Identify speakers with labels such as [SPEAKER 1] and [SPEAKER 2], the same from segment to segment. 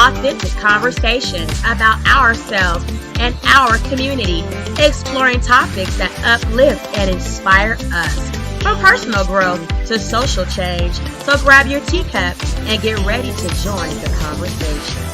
[SPEAKER 1] authentic conversations about ourselves and our community, exploring topics that uplift and inspire us. From personal growth to social change. So grab your teacup and get ready to join the conversation.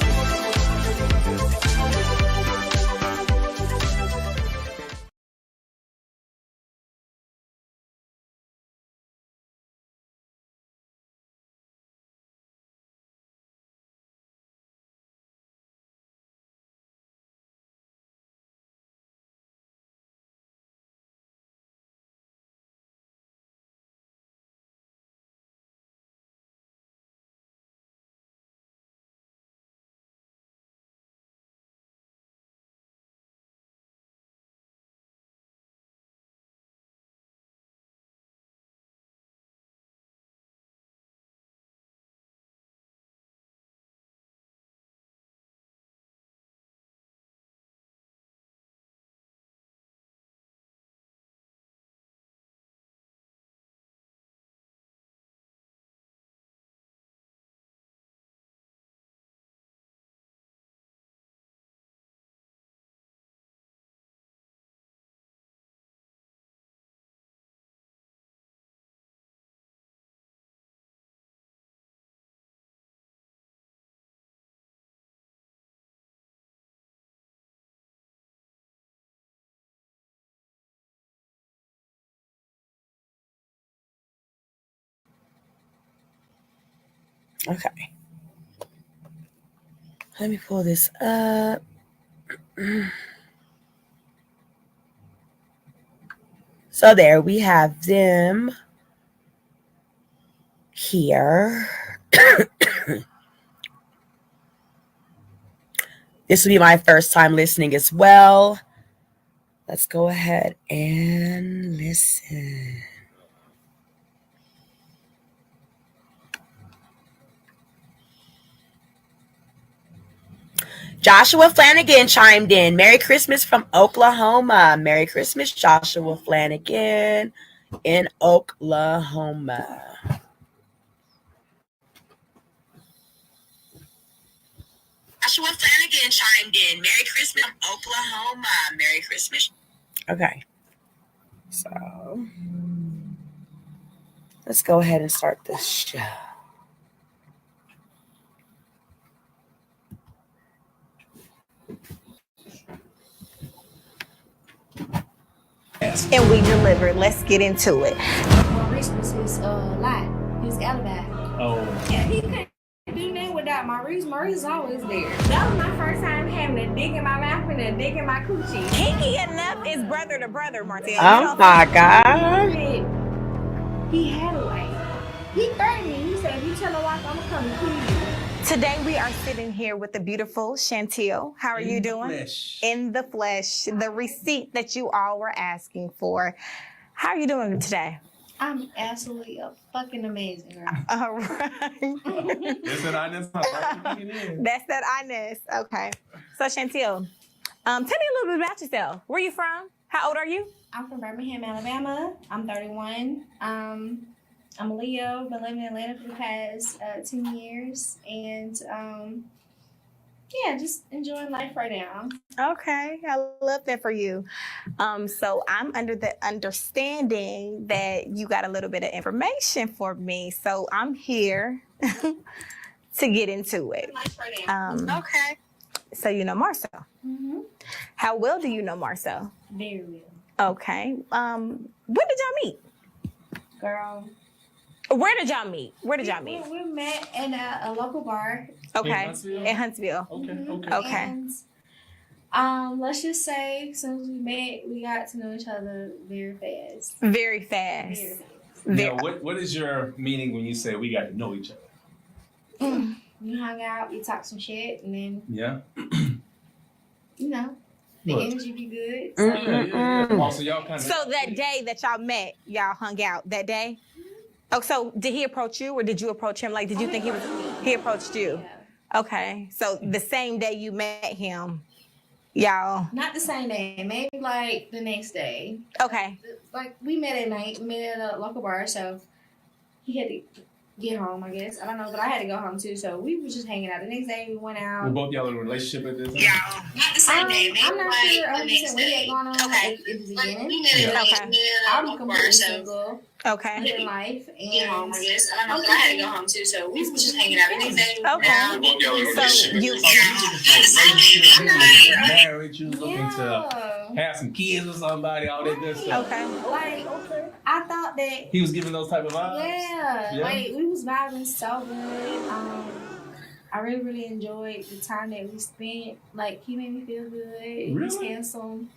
[SPEAKER 2] Okay. Let me pull this up. So there we have them here. This will be my first time listening as well. Let's go ahead and listen. Joshua Flanagan chimed in. Merry Christmas from Oklahoma. Merry Christmas, Joshua Flanagan in Oklahoma. Joshua Flanagan chimed in. Merry Christmas from Oklahoma. Merry Christmas. Okay. So let's go ahead and start this show.
[SPEAKER 3] And we delivered. Let's get into it.
[SPEAKER 4] Maurice was his lie, his alibi.
[SPEAKER 5] Oh.
[SPEAKER 4] Yeah, he couldn't do that without Maurice. Maurice is always there. That was my first time having a dick in my mouth and a dick in my coochie.
[SPEAKER 3] Kinky enough is brother to brother, Martell.
[SPEAKER 2] Oh my God.
[SPEAKER 4] He had a way. He threatened me. He said, if you tell a wife, I'm going to come and kill you.
[SPEAKER 3] Today we are sitting here with the beautiful Chantel. How are you doing?
[SPEAKER 5] Flesh.
[SPEAKER 3] In the flesh. The receipt that you all were asking for. How are you doing today?
[SPEAKER 4] I'm absolutely fucking amazing, girl.
[SPEAKER 3] All right.
[SPEAKER 5] That's that honest.
[SPEAKER 3] That's that honest. Okay. So Chantel, tell me a little bit about yourself. Where are you from? How old are you?
[SPEAKER 4] I'm from Birmingham, Alabama. I'm 31. I'm a Leo, been living in Atlanta for the past 10 years. And yeah, just enjoying life right now.
[SPEAKER 3] Okay, I love that for you. So I'm under the understanding that you got a little bit of information for me. So I'm here to get into it.
[SPEAKER 4] Life right now.
[SPEAKER 3] Okay. So you know Marso.
[SPEAKER 4] Mm-hmm.
[SPEAKER 3] How well do you know Marso?
[SPEAKER 4] Very well.
[SPEAKER 3] Okay. When did y'all meet?
[SPEAKER 4] Girl.
[SPEAKER 3] Where did y'all meet?
[SPEAKER 4] We met in a local bar.
[SPEAKER 3] Okay.
[SPEAKER 5] In Huntsville?
[SPEAKER 3] In Huntsville.
[SPEAKER 5] Okay,
[SPEAKER 4] Mm-hmm.
[SPEAKER 5] okay.
[SPEAKER 3] Okay.
[SPEAKER 4] And let's just say, as soon as we met, we got to know each other very fast.
[SPEAKER 3] Very fast.
[SPEAKER 4] Very fast.
[SPEAKER 5] Now, what is your meaning when you say we got to know each other?
[SPEAKER 4] We hung out, we talked some shit, and then,
[SPEAKER 5] Yeah.
[SPEAKER 4] you know, the
[SPEAKER 5] What?
[SPEAKER 4] energy be good.
[SPEAKER 5] Oh, yeah. Also, y'all kind of.
[SPEAKER 3] So that day that y'all met, y'all hung out that day? Oh, so did he approach you or did you approach him? Like, did you think he approached you?
[SPEAKER 4] Yeah.
[SPEAKER 3] Okay. So the same day you met him, y'all.
[SPEAKER 4] Not the same day, maybe like the next day.
[SPEAKER 3] Okay.
[SPEAKER 4] Like we met at night, we met at a local bar, so he had to get home, I guess. I don't know, but I had to go home too, so we were just hanging out. The next day we went out.
[SPEAKER 5] Were both y'all in a relationship at this time?
[SPEAKER 6] Yeah, not the same day.
[SPEAKER 4] I'm not sure 100% what had going on at the beginning. I'm completely single.
[SPEAKER 3] Okay.
[SPEAKER 4] In life,
[SPEAKER 6] Get home, I guess. I don't know, but I had to go home too, so we were just hanging out. The next day,
[SPEAKER 3] Okay.
[SPEAKER 5] Both y'all in a
[SPEAKER 3] So
[SPEAKER 5] relationship.
[SPEAKER 3] you-
[SPEAKER 5] Oh, you looking for a relationship, you looking to marriage, you looking to
[SPEAKER 4] yeah.
[SPEAKER 5] have some kids with somebody, all that good stuff.
[SPEAKER 3] Okay.
[SPEAKER 4] Like, I thought that,
[SPEAKER 5] He was giving those type of vibes.
[SPEAKER 4] yeah,
[SPEAKER 5] Yeah.
[SPEAKER 4] like we was vibing so good. I really, really enjoyed the time that we spent. Like, he made me feel good. He was
[SPEAKER 5] Really?
[SPEAKER 4] handsome.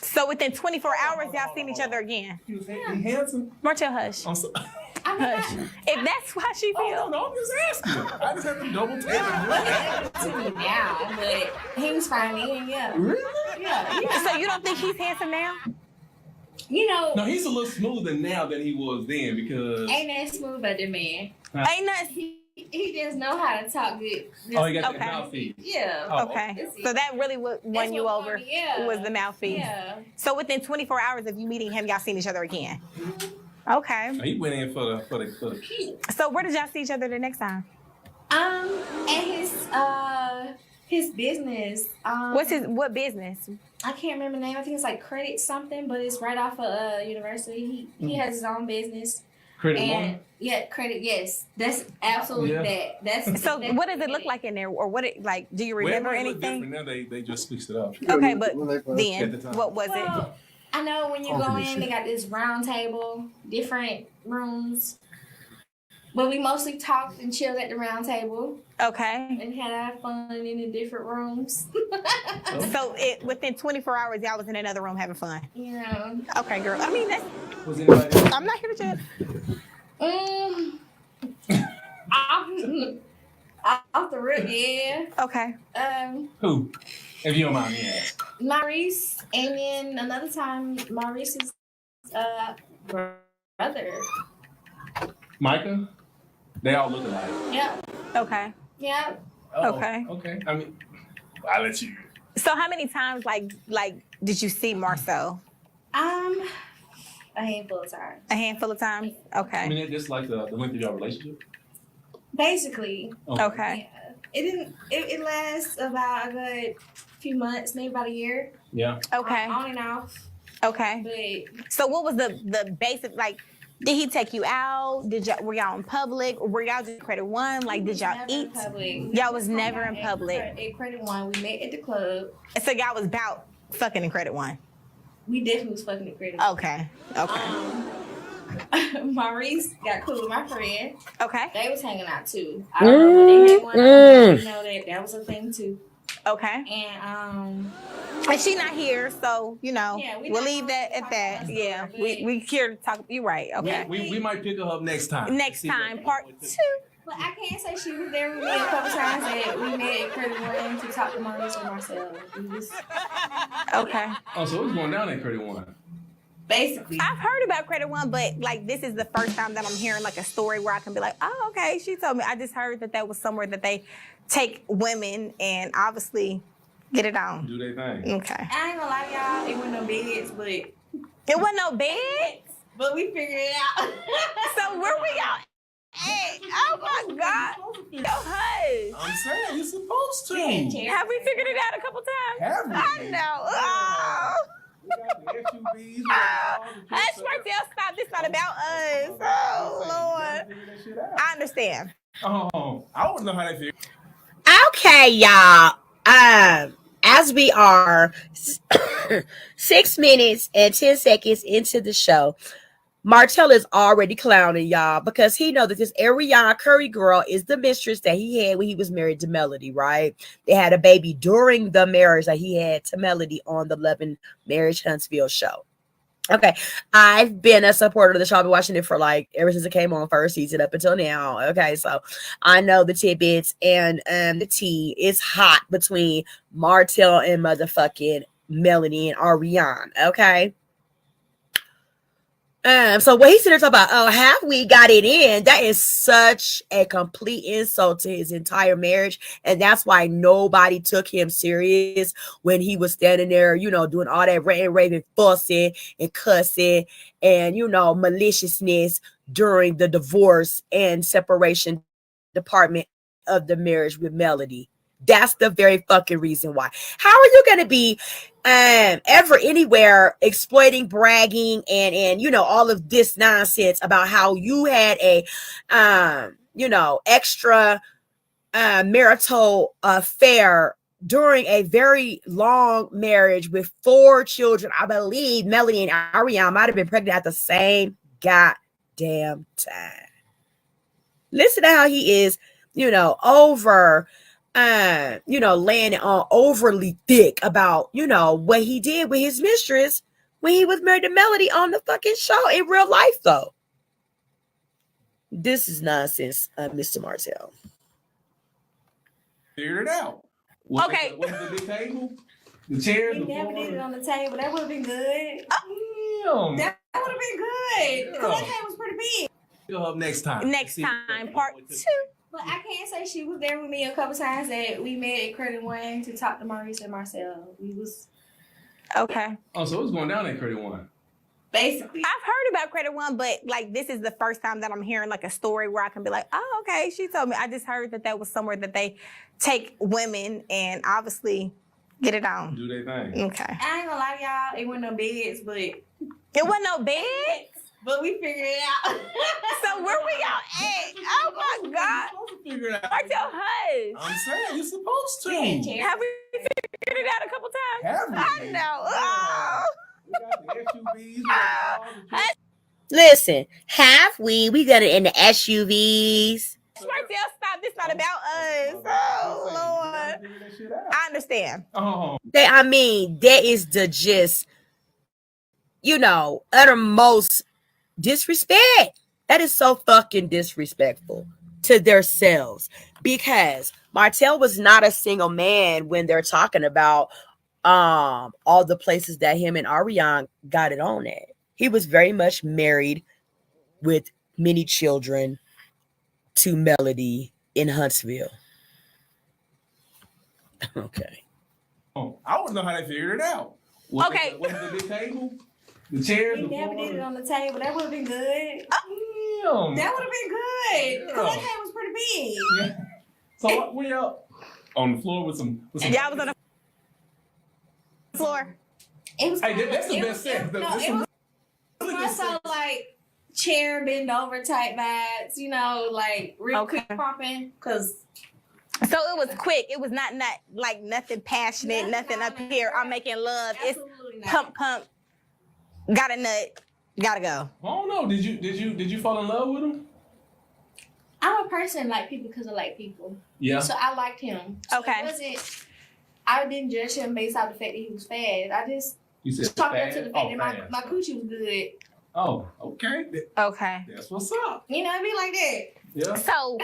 [SPEAKER 3] So within 24 hours, y'all seen each other again.
[SPEAKER 5] He was handsome.
[SPEAKER 3] Martell, hush.
[SPEAKER 5] I'm so.
[SPEAKER 4] I mean,
[SPEAKER 3] If that's why she
[SPEAKER 5] Oh,
[SPEAKER 3] feels.
[SPEAKER 5] no, I'm just asking. I just have to double tap.
[SPEAKER 4] to me now, but he was fine then, yeah.
[SPEAKER 5] Really?
[SPEAKER 4] Yeah.
[SPEAKER 3] So you don't think he's handsome now?
[SPEAKER 4] You know,
[SPEAKER 5] No, he's a little smoother now than he was then because.
[SPEAKER 4] ain't that smooth about the man.
[SPEAKER 3] Ain't nothing.
[SPEAKER 4] He just know how to talk good.
[SPEAKER 5] Oh, he got
[SPEAKER 3] Okay.
[SPEAKER 5] that mouth feed.
[SPEAKER 4] Yeah.
[SPEAKER 5] Oh,
[SPEAKER 3] Okay. So that really won
[SPEAKER 4] That's
[SPEAKER 3] you
[SPEAKER 4] what
[SPEAKER 3] over.
[SPEAKER 4] won me, yeah.
[SPEAKER 3] Was the mouth feed.
[SPEAKER 4] Yeah.
[SPEAKER 3] So within 24 hours of you meeting him, y'all seen each other again. Okay.
[SPEAKER 5] He went in for the key.
[SPEAKER 3] So where did y'all see each other the next time?
[SPEAKER 4] At his business.
[SPEAKER 3] What business?
[SPEAKER 4] I can't remember the name. I think it's like Credit something, but it's right off of university. He has his own business.
[SPEAKER 5] Credit
[SPEAKER 4] And
[SPEAKER 5] one.
[SPEAKER 4] yeah, Credit. Yes, that's absolutely
[SPEAKER 5] Yeah.
[SPEAKER 4] that.
[SPEAKER 3] So what does it look like in there, or what it like? Do you remember
[SPEAKER 5] Well, it look
[SPEAKER 3] anything?
[SPEAKER 5] different now. They just fixed it up.
[SPEAKER 3] Okay, but
[SPEAKER 5] At the
[SPEAKER 3] then
[SPEAKER 5] time.
[SPEAKER 3] what was it?
[SPEAKER 4] Well, I know when you go in, they got this round table, different rooms. But we mostly talked and chilled at the round table
[SPEAKER 3] Okay.
[SPEAKER 4] and had our fun in the different rooms.
[SPEAKER 3] So within 24 hours, y'all was in another room having fun.
[SPEAKER 4] You know.
[SPEAKER 3] Okay, girl. I mean, that's.
[SPEAKER 5] Was anybody else?
[SPEAKER 3] I'm not here to judge.
[SPEAKER 4] Off the rip, yeah.
[SPEAKER 3] Okay.
[SPEAKER 5] Who? If you don't mind me asking.
[SPEAKER 4] Maurice, and then another time, Maurice's brother.
[SPEAKER 5] Micah? They all look alike.
[SPEAKER 4] Yeah,
[SPEAKER 3] Okay.
[SPEAKER 4] yeah.
[SPEAKER 5] Oh,
[SPEAKER 3] Okay.
[SPEAKER 5] Okay. I mean, I'll let you.
[SPEAKER 3] So how many times, like, did you see Marceau?
[SPEAKER 4] A handful of times.
[SPEAKER 3] A handful of times.
[SPEAKER 5] I
[SPEAKER 3] Okay.
[SPEAKER 5] mean, just like the length of your relationship.
[SPEAKER 4] Basically,
[SPEAKER 3] Okay.
[SPEAKER 4] yeah. It didn't. It lasts about a good few months, maybe about a year.
[SPEAKER 5] Yeah.
[SPEAKER 3] Okay.
[SPEAKER 4] On and off,
[SPEAKER 3] Okay.
[SPEAKER 4] but
[SPEAKER 3] So what was the basic, like, did he take you out? Were y'all in public? Or were y'all just Credit One? Like, did y'all
[SPEAKER 4] never
[SPEAKER 3] eat?
[SPEAKER 4] in public.
[SPEAKER 3] Y'all was never in public.
[SPEAKER 4] At Credit One, we met at the club.
[SPEAKER 3] So y'all was about fucking in Credit One.
[SPEAKER 4] We definitely was fucking at Credit One.
[SPEAKER 3] Okay. Okay.
[SPEAKER 4] Maurice got cool with my friend.
[SPEAKER 3] Okay.
[SPEAKER 4] They was hanging out too. I don't know when they had one. I know that was a thing too.
[SPEAKER 3] Okay.
[SPEAKER 4] And
[SPEAKER 3] And she not here, so
[SPEAKER 4] Yeah,
[SPEAKER 3] we'll leave that at that. Yeah. We here to talk. You right. Okay.
[SPEAKER 5] We might pick her up next time.
[SPEAKER 3] Next
[SPEAKER 5] See what
[SPEAKER 3] time,
[SPEAKER 5] they
[SPEAKER 3] part
[SPEAKER 5] want to do.
[SPEAKER 3] 2.
[SPEAKER 4] but I can't say she was there with me a couple times that we met at Credit One to talk to Maurice and Marcel. We was
[SPEAKER 3] Okay.
[SPEAKER 5] Oh, so it was going down at Credit One.
[SPEAKER 4] basically.
[SPEAKER 3] I've heard about Credit One, but like this is the first time that I'm hearing like a story where I can be like, oh, okay, she told me. I just heard that was somewhere that they take women and obviously get it on.
[SPEAKER 5] Do their thing.
[SPEAKER 3] Okay.
[SPEAKER 4] I ain't gonna lie to y'all, it wasn't no beds,
[SPEAKER 3] It wasn't no bed.
[SPEAKER 4] but we figured it out.
[SPEAKER 3] So where we y'all? Hey, oh my God. Yo, hush.
[SPEAKER 5] I'm saying you're supposed to.
[SPEAKER 3] Have we figured it out a couple times?
[SPEAKER 5] Have we?
[SPEAKER 3] I know. Oh.
[SPEAKER 5] We got the SUVs. we got all the
[SPEAKER 3] Hush,
[SPEAKER 5] trips.
[SPEAKER 3] Martell, stop. This not about us. Oh, Lord.
[SPEAKER 5] Figure that shit out.
[SPEAKER 3] I understand.
[SPEAKER 5] Oh, I wouldn't know how they feel.
[SPEAKER 2] Okay, y'all. As we are 6 minutes and 10 seconds into the show, Martell is already clowning y'all because he know that this ARRIONE Curry girl is the mistress that he had when he was married to Melody, right? They had a baby during the marriage that he had to Melody on the Love and Marriage Huntsville show. Okay, I've been a supporter of the show. I've been watching it for like ever since it came on first season up until now. Okay, so I know the tidbits and the tea is hot between Martell and motherfucking Melody and ARRIONE. Okay. So when he said talking about, oh, have we got it in? That is such a complete insult to his entire marriage. And that's why nobody took him serious when he was standing there, you know, doing all that ranting, raving, fussing and cussing and, you know, maliciousness during the divorce and separation department of the marriage with Melody. That's the very fucking reason why. How are you going to be ever anywhere exploiting, bragging, and you know, all of this nonsense about how you had a you know, extra marital affair during a very long marriage with 4 children? I believe Melody and Ariane might have been pregnant at the same goddamn time. Listen to how he is, you know, over you know, laying it on overly thick about, you know, what he did with his mistress when he was married to Melody on the fucking show in real life, though. This is nonsense, Mr. Martell.
[SPEAKER 5] Figured it out.
[SPEAKER 3] Okay.
[SPEAKER 5] Was the big table? The chairs?
[SPEAKER 4] We never did it on the table. That would have been good.
[SPEAKER 5] Damn.
[SPEAKER 4] That would have been good. Because that table was pretty big.
[SPEAKER 5] Go up next time.
[SPEAKER 3] Next time, part 2.
[SPEAKER 4] But I can't say she was there with me a couple times that we met at Credit One to talk to Maurice and Marcel. We was
[SPEAKER 3] Okay.
[SPEAKER 5] Oh, so it was going down at Credit One.
[SPEAKER 4] basically.
[SPEAKER 3] I've heard about Credit One, but like this is the first time that I'm hearing like a story where I can be like, oh, okay, she told me. I just heard that was somewhere that they take women and obviously get it on.
[SPEAKER 5] Do they thing.
[SPEAKER 3] Okay.
[SPEAKER 4] I ain't gonna lie to y'all, it wasn't no beds, but
[SPEAKER 3] It wasn't no bed.
[SPEAKER 4] we figured it out.
[SPEAKER 3] So where we out at? Oh my God.
[SPEAKER 5] You're supposed to figure it out.
[SPEAKER 3] Martell, hush.
[SPEAKER 5] I'm saying you're supposed to.
[SPEAKER 3] Have we figured it out a couple times?
[SPEAKER 5] Have we?
[SPEAKER 3] I know. Oh.
[SPEAKER 5] We got the SUVs. We got all the trucks.
[SPEAKER 2] Listen, have we got it in the SUVs.
[SPEAKER 3] Martell, stop. This not about us. Oh, Lord.
[SPEAKER 5] Figure that shit out.
[SPEAKER 3] I understand.
[SPEAKER 5] Oh,
[SPEAKER 2] I mean, that is the just, you know, uttermost disrespect. That is so fucking disrespectful to themselves, because Martell was not a single man when they're talking about all the places that him and Ariane got it on at. He was very much married with many children to Melody in Huntsville. Okay.
[SPEAKER 5] oh, I wouldn't know how they figured it out.
[SPEAKER 3] Okay.
[SPEAKER 5] Was the big table? The chairs?
[SPEAKER 4] We
[SPEAKER 5] the
[SPEAKER 4] never
[SPEAKER 5] floor?
[SPEAKER 4] did it on the table. That would have been good.
[SPEAKER 5] Damn.
[SPEAKER 4] That would have been good. Because that
[SPEAKER 5] Yeah.
[SPEAKER 4] table was pretty big.
[SPEAKER 5] Yeah. So what, we up on the floor with some.
[SPEAKER 3] Y'all was on the floor.
[SPEAKER 4] It was
[SPEAKER 5] Hey, that's the
[SPEAKER 4] it
[SPEAKER 5] best
[SPEAKER 4] was-
[SPEAKER 5] set.
[SPEAKER 4] No,
[SPEAKER 5] That's
[SPEAKER 4] it
[SPEAKER 5] some
[SPEAKER 4] was
[SPEAKER 5] really good
[SPEAKER 4] more so
[SPEAKER 5] set.
[SPEAKER 4] like chair bend over type vibes, you know, like real
[SPEAKER 3] Okay.
[SPEAKER 4] quick pumping. Because
[SPEAKER 3] So it was quick. It was not like nothing passionate, nothing up here. I'm making love. It's
[SPEAKER 4] absolutely not.
[SPEAKER 3] pump. Got a nut. Gotta go.
[SPEAKER 5] I don't know. Did you fall in love with him?
[SPEAKER 4] I'm a person like people because I like people.
[SPEAKER 5] Yeah.
[SPEAKER 4] So I liked him. So
[SPEAKER 3] Okay.
[SPEAKER 4] It wasn't, I didn't judge him based off the fact that he was fat. I just
[SPEAKER 5] You said
[SPEAKER 4] chalked up
[SPEAKER 5] fast?
[SPEAKER 4] to the fact
[SPEAKER 5] Oh,
[SPEAKER 4] that
[SPEAKER 5] fast.
[SPEAKER 4] my coochie was good.
[SPEAKER 5] Oh, okay.
[SPEAKER 3] Okay.
[SPEAKER 5] That's what's up.
[SPEAKER 4] You know, it'd be like that.
[SPEAKER 5] Yeah.
[SPEAKER 3] So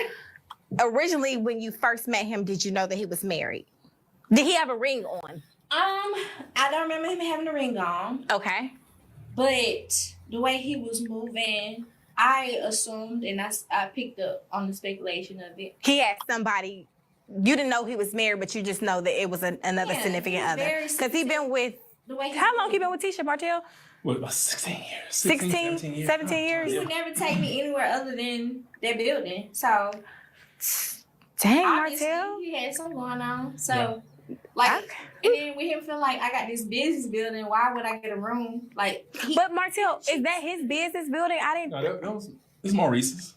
[SPEAKER 3] originally when you first met him, did you know that he was married? Did he have a ring on?
[SPEAKER 4] I don't remember him having a ring on,
[SPEAKER 3] Okay.
[SPEAKER 4] but the way he was moving, I assumed and I picked up on the speculation of it.
[SPEAKER 3] He had somebody. You didn't know he was married, but you just know that it was another
[SPEAKER 4] Yeah,
[SPEAKER 3] significant
[SPEAKER 4] he was
[SPEAKER 3] other.
[SPEAKER 4] very
[SPEAKER 3] Because he been with.
[SPEAKER 4] The way
[SPEAKER 3] How long he been with Tisha, Martell?
[SPEAKER 5] What, about 16 years?
[SPEAKER 3] 16, 17 years?
[SPEAKER 4] He would never take me anywhere other than that building. So
[SPEAKER 3] Dang,
[SPEAKER 4] obviously
[SPEAKER 3] Martell.
[SPEAKER 4] he had something going on. So like,
[SPEAKER 3] Okay.
[SPEAKER 4] and then with him feeling like I got this business building, why would I get a room? Like,
[SPEAKER 3] But Martell, is that his business building? I didn't.
[SPEAKER 5] No, that was it's Maurice's.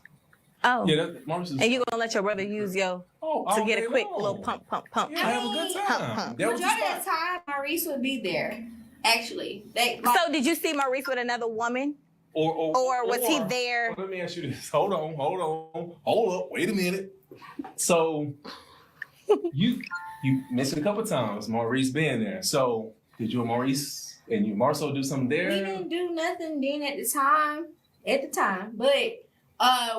[SPEAKER 3] Oh.
[SPEAKER 5] Yeah, that Maurice's.
[SPEAKER 3] And you gonna let your brother use your
[SPEAKER 5] all
[SPEAKER 3] to get
[SPEAKER 5] day
[SPEAKER 3] a quick
[SPEAKER 5] long.
[SPEAKER 3] little pump.
[SPEAKER 5] Yeah, have a good time.
[SPEAKER 3] Pump.
[SPEAKER 5] That was the
[SPEAKER 4] majority of the
[SPEAKER 5] spot.
[SPEAKER 4] time, Maurice would be there. Actually, they like,
[SPEAKER 3] So did you see Maurice with another woman, or was he there?
[SPEAKER 5] Let me ask you this. Hold up. Wait a minute. So you mentioned a couple times Maurice being there. So did you and Maurice and you Marceau do something there?
[SPEAKER 4] we didn't do nothing then at the time. But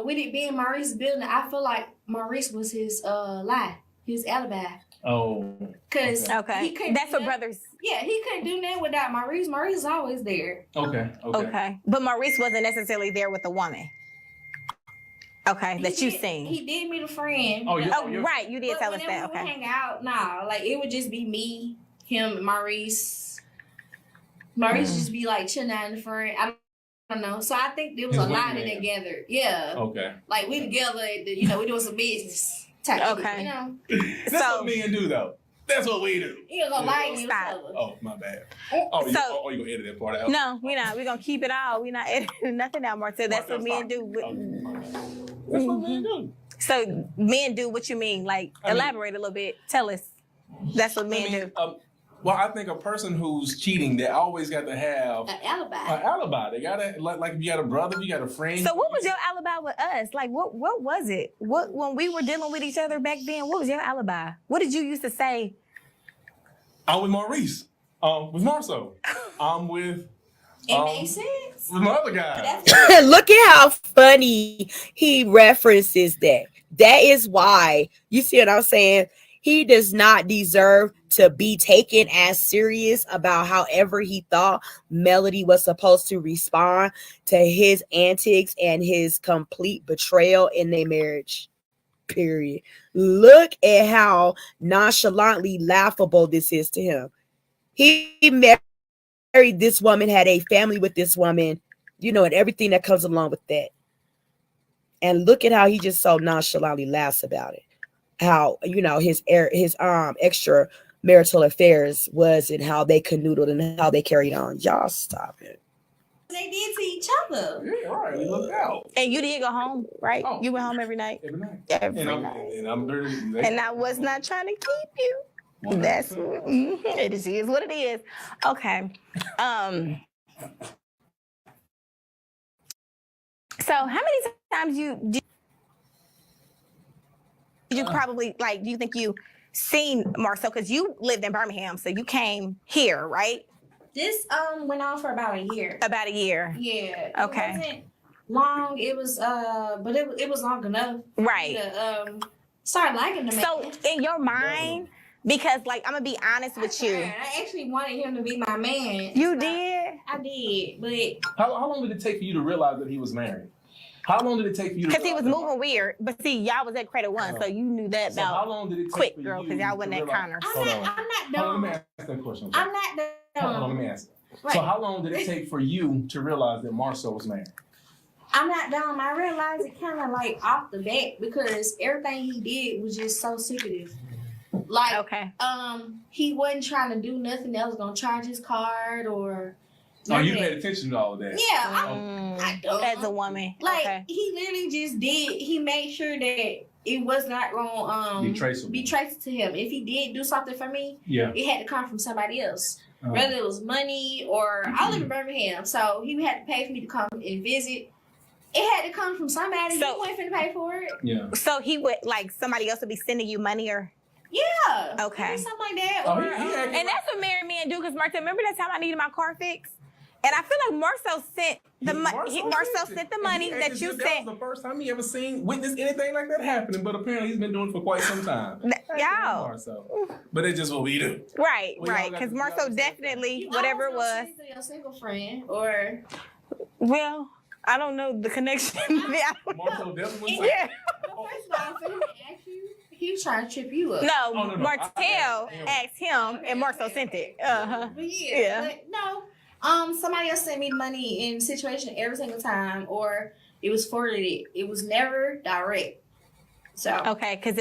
[SPEAKER 4] with it being Maurice's building, I feel like Maurice was his lie. his alibi.
[SPEAKER 5] Oh.
[SPEAKER 4] Cause
[SPEAKER 3] Okay.
[SPEAKER 4] he couldn't
[SPEAKER 3] That's
[SPEAKER 4] do
[SPEAKER 3] what
[SPEAKER 4] that.
[SPEAKER 3] brothers.
[SPEAKER 4] Yeah, he couldn't do that without Maurice. Maurice is always there.
[SPEAKER 5] Okay.
[SPEAKER 3] Okay. But Maurice wasn't necessarily there with the woman. Okay, that you seen.
[SPEAKER 4] He did meet a friend.
[SPEAKER 5] Oh, yeah.
[SPEAKER 3] Oh, right. You did
[SPEAKER 4] But
[SPEAKER 3] tell us
[SPEAKER 4] whenever
[SPEAKER 3] that.
[SPEAKER 4] we
[SPEAKER 3] Okay.
[SPEAKER 4] hang out, nah, like it would just be me, him, and Maurice. Maurice just be like chilling out in the front. I don't know. So I think there was
[SPEAKER 5] His
[SPEAKER 4] a lot of
[SPEAKER 5] wingman.
[SPEAKER 4] that together. Yeah.
[SPEAKER 5] Okay.
[SPEAKER 4] Like we together, we doing some business type shit,
[SPEAKER 3] Okay.
[SPEAKER 4] you know?
[SPEAKER 5] That's
[SPEAKER 3] So-
[SPEAKER 5] what men do, though. That's what we do.
[SPEAKER 4] You gonna lie to
[SPEAKER 3] Stop.
[SPEAKER 4] yourself.
[SPEAKER 5] Oh, my bad.
[SPEAKER 3] So-
[SPEAKER 5] You gonna edit that part out?
[SPEAKER 3] No, we're not. We're gonna keep it all. We're not editing nothing out, Martell. That's what men do.
[SPEAKER 5] That's what men do.
[SPEAKER 3] So men do what you mean. Like, elaborate a little bit. Tell us. That's what men do.
[SPEAKER 5] Well, I think a person who's cheating, they always got to have
[SPEAKER 4] An alibi.
[SPEAKER 5] an alibi. They gotta like if you got a brother, if you got a friend.
[SPEAKER 3] So what was your alibi with us? Like, what was it? What when we were dealing with each other back then? What was your alibi? What did you used to say?
[SPEAKER 5] I'm with Maurice. With Marso. I'm with.
[SPEAKER 4] It makes sense.
[SPEAKER 5] With my other guy.
[SPEAKER 4] That's
[SPEAKER 2] Look at how funny he references that. That is why, you see what I'm saying? He does not deserve to be taken as serious about however he thought Melody was supposed to respond to his antics and his complete betrayal in their marriage. Period. Look at how nonchalantly laughable this is to him. He married this woman, had a family with this woman, and everything that comes along with that. And look at how he just so nonchalantly laughs about it. How, his extra marital affairs was and how they canoodled and how they carried on. Y'all stop it.
[SPEAKER 4] they did to each other.
[SPEAKER 5] Yeah, right. We looked out
[SPEAKER 3] And you did go home, right?
[SPEAKER 5] Oh.
[SPEAKER 3] You went home every night.
[SPEAKER 5] every night.
[SPEAKER 3] Every
[SPEAKER 5] And
[SPEAKER 3] night.
[SPEAKER 5] I'm very.
[SPEAKER 3] And I was not trying to keep you. That's it is what it is. Okay. So how many times did you probably do you think you seen Marcel? Because you lived in Birmingham, so you came here, right?
[SPEAKER 4] This went on for about a year.
[SPEAKER 3] About a year.
[SPEAKER 4] Yeah.
[SPEAKER 3] Okay.
[SPEAKER 4] It wasn't long. It was but it was long enough.
[SPEAKER 3] Right.
[SPEAKER 4] To start liking the man.
[SPEAKER 3] So in your mind, because I'm gonna be honest with you.
[SPEAKER 4] I actually wanted him to be my man.
[SPEAKER 3] You did?
[SPEAKER 4] I did, but
[SPEAKER 5] How long did it take for you to realize that he was married? How long did it take for you to?
[SPEAKER 3] Because he was moving weird. But see, y'all was at Credit One, so you knew that
[SPEAKER 5] So how
[SPEAKER 3] about
[SPEAKER 5] long did it take
[SPEAKER 3] quick,
[SPEAKER 5] for
[SPEAKER 3] girl,
[SPEAKER 5] you
[SPEAKER 3] because y'all
[SPEAKER 5] to
[SPEAKER 3] wasn't at
[SPEAKER 5] realize-
[SPEAKER 3] Connors.
[SPEAKER 5] Hold on.
[SPEAKER 4] I'm not
[SPEAKER 5] Hold on,
[SPEAKER 4] dumb.
[SPEAKER 5] let me ask that question.
[SPEAKER 4] I'm not
[SPEAKER 5] Hold on, let
[SPEAKER 4] dumb.
[SPEAKER 5] me ask it.
[SPEAKER 4] Right.
[SPEAKER 5] So how long did it take for you to realize that Marcel was married?
[SPEAKER 4] I'm not dumb. I realized it kind of off the bat because everything he did was just so secretive.
[SPEAKER 3] Okay.
[SPEAKER 4] He wasn't trying to do nothing that was gonna charge his card or.
[SPEAKER 5] Oh, you
[SPEAKER 4] nothing.
[SPEAKER 5] paid attention to all of that.
[SPEAKER 4] Yeah, I don't.
[SPEAKER 3] As a woman. Okay.
[SPEAKER 4] He literally just did. He made sure that it was not gonna
[SPEAKER 5] Be traceable.
[SPEAKER 4] be traced to him. If he did do something for me,
[SPEAKER 5] Yeah.
[SPEAKER 4] it had to come from somebody else. Whether it was money or I live in Birmingham, so he had to pay for me to come and visit. It had to come from somebody.
[SPEAKER 3] So-
[SPEAKER 4] He wasn't finna pay for it.
[SPEAKER 5] Yeah.
[SPEAKER 3] So he would somebody else would be sending you money or
[SPEAKER 4] Yeah.
[SPEAKER 3] Okay.
[SPEAKER 4] Something like that.
[SPEAKER 5] Oh,
[SPEAKER 4] Or,
[SPEAKER 5] he had-
[SPEAKER 3] and that's what married men do, because Marcel, remember that time I needed my car fixed? And I feel like Marcel sent the money. Marcel sent the money that you
[SPEAKER 5] That
[SPEAKER 3] sent.
[SPEAKER 5] was the first time he ever witnessed anything like that happening, but apparently he's been doing it for quite some time.
[SPEAKER 3] Y'all.
[SPEAKER 5] Marcel. But it's just what we do.
[SPEAKER 3] Right,
[SPEAKER 5] Well, y'all
[SPEAKER 3] right.
[SPEAKER 5] got
[SPEAKER 3] Because
[SPEAKER 5] to-
[SPEAKER 3] Marcel
[SPEAKER 5] y'all got to-
[SPEAKER 3] definitely,
[SPEAKER 4] you
[SPEAKER 3] whatever it
[SPEAKER 4] always
[SPEAKER 3] was.
[SPEAKER 4] gonna send it to your single friend or.
[SPEAKER 3] Well, I don't know the connection. Yeah.
[SPEAKER 5] Marcel definitely.
[SPEAKER 3] Yeah.
[SPEAKER 4] Well, first of all, for him to ask you, he was trying to trip you up.
[SPEAKER 3] No,
[SPEAKER 5] no.
[SPEAKER 3] Martell
[SPEAKER 5] I-
[SPEAKER 3] asked him, and Marcel sent it. Uh-huh.
[SPEAKER 4] But
[SPEAKER 3] Yeah.
[SPEAKER 4] but no. Somebody else sent me the money in situation every single time, or it was forwarded. It was never direct. So
[SPEAKER 3] Okay, because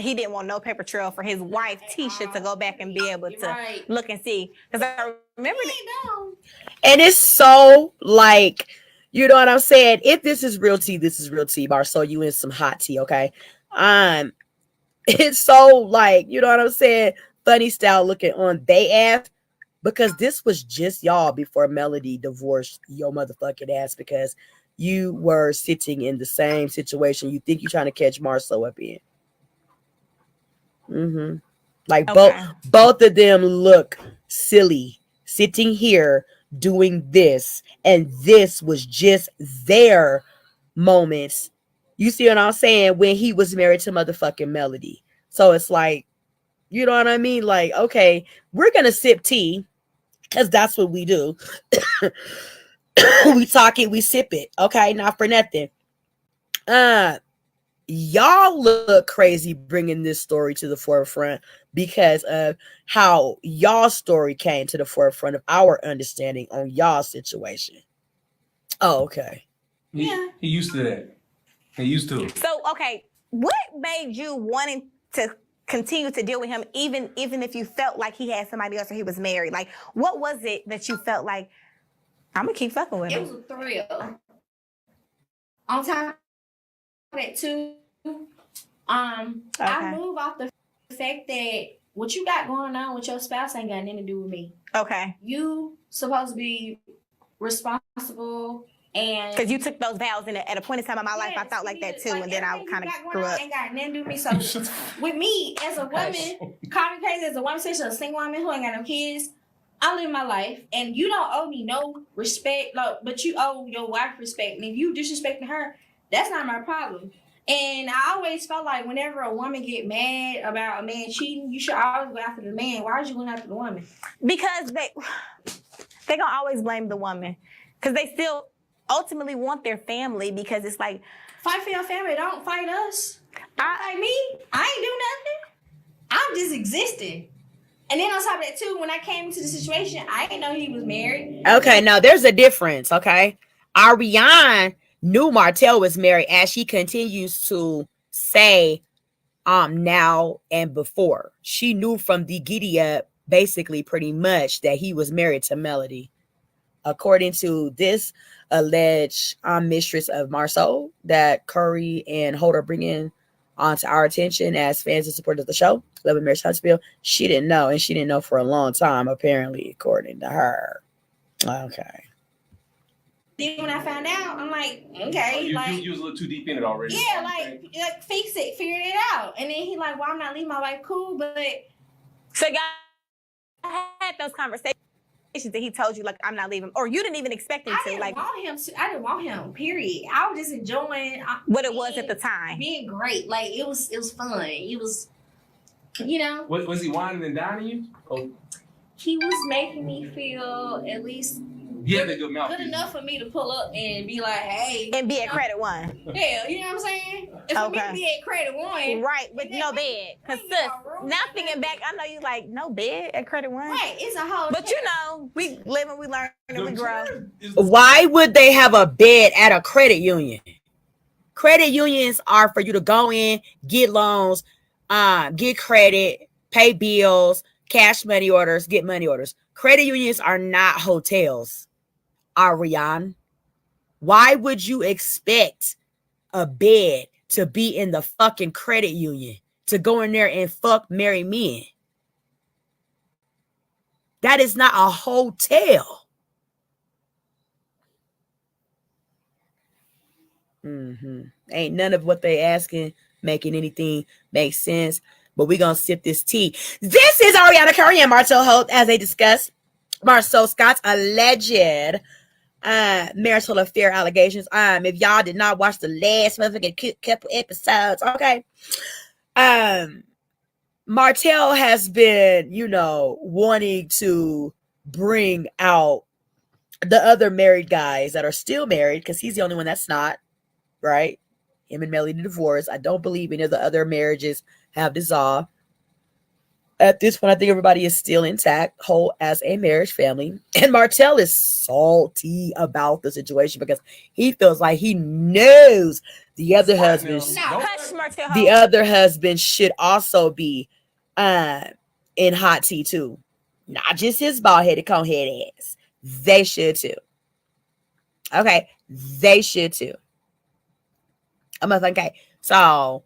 [SPEAKER 3] he didn't want no paper trail for his wife, TISHA, to go back and be able to
[SPEAKER 4] Right.
[SPEAKER 3] look and see. Because I remember
[SPEAKER 4] He ain't dumb.
[SPEAKER 2] And it's so you know what I'm saying? If this is real tea, this is real tea, Marcel. You in some hot tea, okay? It's so you know what I'm saying? Funny style looking on they ass, because this was just y'all before Melody divorced your motherfucking ass, because you were sitting in the same situation you think you're trying to catch Marcel up in.
[SPEAKER 3] Okay.
[SPEAKER 2] both of them look silly sitting here doing this, and this was just their moments. You see what I'm saying? When he was married to motherfucking Melody. So it's like, you know what I mean? Like, okay, we're gonna sip tea because that's what we do. We talk it, we sip it. Okay, not for nothing. Y'all look crazy bringing this story to the forefront because of how y'all story came to the forefront of our understanding on y'all situation. Oh, okay.
[SPEAKER 5] He used to that. He used to.
[SPEAKER 3] So, okay, what made you wanting to continue to deal with him, even if you felt like he had somebody else or he was married? Like, what was it that you felt like, I'm gonna keep fucking with him?
[SPEAKER 4] It was a thrill. On top of that too, I move off the fact that what you got going on with your spouse ain't got nothing to do with me.
[SPEAKER 3] Okay.
[SPEAKER 4] You supposed to be responsible. And
[SPEAKER 3] because you took those vows at a point in time in my life, I felt like that too, and then I kind of grew up.
[SPEAKER 4] Ain't got nothing to do with me. So with me as a woman, call me crazy as a woman, especially a single woman who ain't got no kids, I live my life, and you don't owe me no respect, but you owe your wife respect. And if you disrespecting her, that's not my problem. And I always felt like whenever a woman get mad about a man cheating, you should always go after the man. Why are you going after the woman?
[SPEAKER 3] Because they gonna always blame the woman, because they still ultimately want their family, because it's like,
[SPEAKER 4] fight for your family, don't fight us. Don't fight me. I ain't do nothing. I'm just existing. And then on top of that too, when I came into the situation, I didn't know he was married.
[SPEAKER 2] Okay, now there's a difference, okay? ARRIONE knew Martell was married, as she continues to say now and before. She knew from the giddy up, basically pretty much, that he was married to Melody. According to this alleged mistress of MARSOU that Curry and HOLT are bringing onto our attention as fans and supporters of the show, Love and Marriage Huntsville, she didn't know, and she didn't know for a long time, apparently, according to her. Okay.
[SPEAKER 4] Then when I found out, I'm like, okay.
[SPEAKER 5] You was a little too deep in it already.
[SPEAKER 4] Yeah, like fix it, figure it out. And then he like, well, I'm not leaving my wife, cool, but...
[SPEAKER 3] So y'all had those conversations that he told you, like, I'm not leaving, or you didn't even expect him to. I
[SPEAKER 4] didn't want him, period. I was just enjoying
[SPEAKER 3] what it was at the time.
[SPEAKER 4] Being great. Like, it was fun. It was, you know.
[SPEAKER 5] Was he whining and dining you? Oh.
[SPEAKER 4] He was making me feel at least good enough for me to pull up and be like, hey.
[SPEAKER 3] And be at Credit One.
[SPEAKER 4] Yeah, you know what I'm saying? And for me to be at Credit One.
[SPEAKER 3] Right, with no bed. Because sis, now thinking back, I know you like, no bed at Credit One.
[SPEAKER 4] Right, it's a whole
[SPEAKER 3] But you know, we live and we learn and we grow.
[SPEAKER 2] Why would they have a bed at a credit union? Credit unions are for you to go in, get loans, get credit, pay bills, cash money orders, get money orders. Credit unions are not hotels. ARRIONE, why would you expect a bed to be in the fucking credit union to go in there and fuck marry men? That is not a hotel. Ain't none of what they asking making anything make sense, but we're gonna sip this tea. This is Ariana Curry and Martell HOLT as they discuss MARSOU Scott's alleged marital affair allegations. If y'all did not watch the last motherfucking couple episodes, okay. Martell has been, wanting to bring out the other married guys that are still married, because he's the only one that's not, right? Him and Melody divorced. I don't believe any of the other marriages have dissolved. At this point, I think everybody is still intact, whole as a marriage family. And Martell is salty about the situation because he feels like he knows the other husband. The other husband should also be in hot tea too. Not just his bald-headed, cone-head ass. They should too. Okay, they should too. Okay, so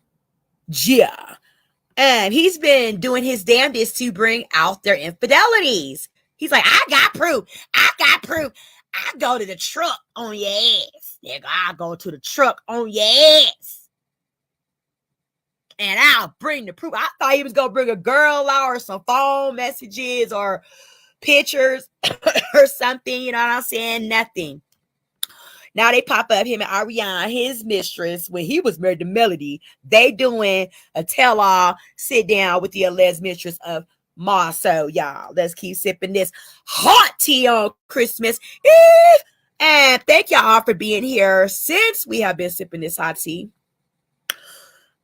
[SPEAKER 2] yeah. And he's been doing his damnedest to bring out their infidelities. He's like, I got proof. I go to the truck on your ass. Nigga, I go to the truck on your ass. And I'll bring the proof. I thought he was going to bring a girl out or some phone messages or pictures or something. You know what I'm saying? Nothing. Now they pop up, him and Ariane, his mistress, when he was married to Melody. They doing a tell-all sit down with the alleged mistress of MARSOU. Y'all, let's keep sipping this hot tea on Christmas Eve. And thank y'all for being here since we have been sipping this hot tea.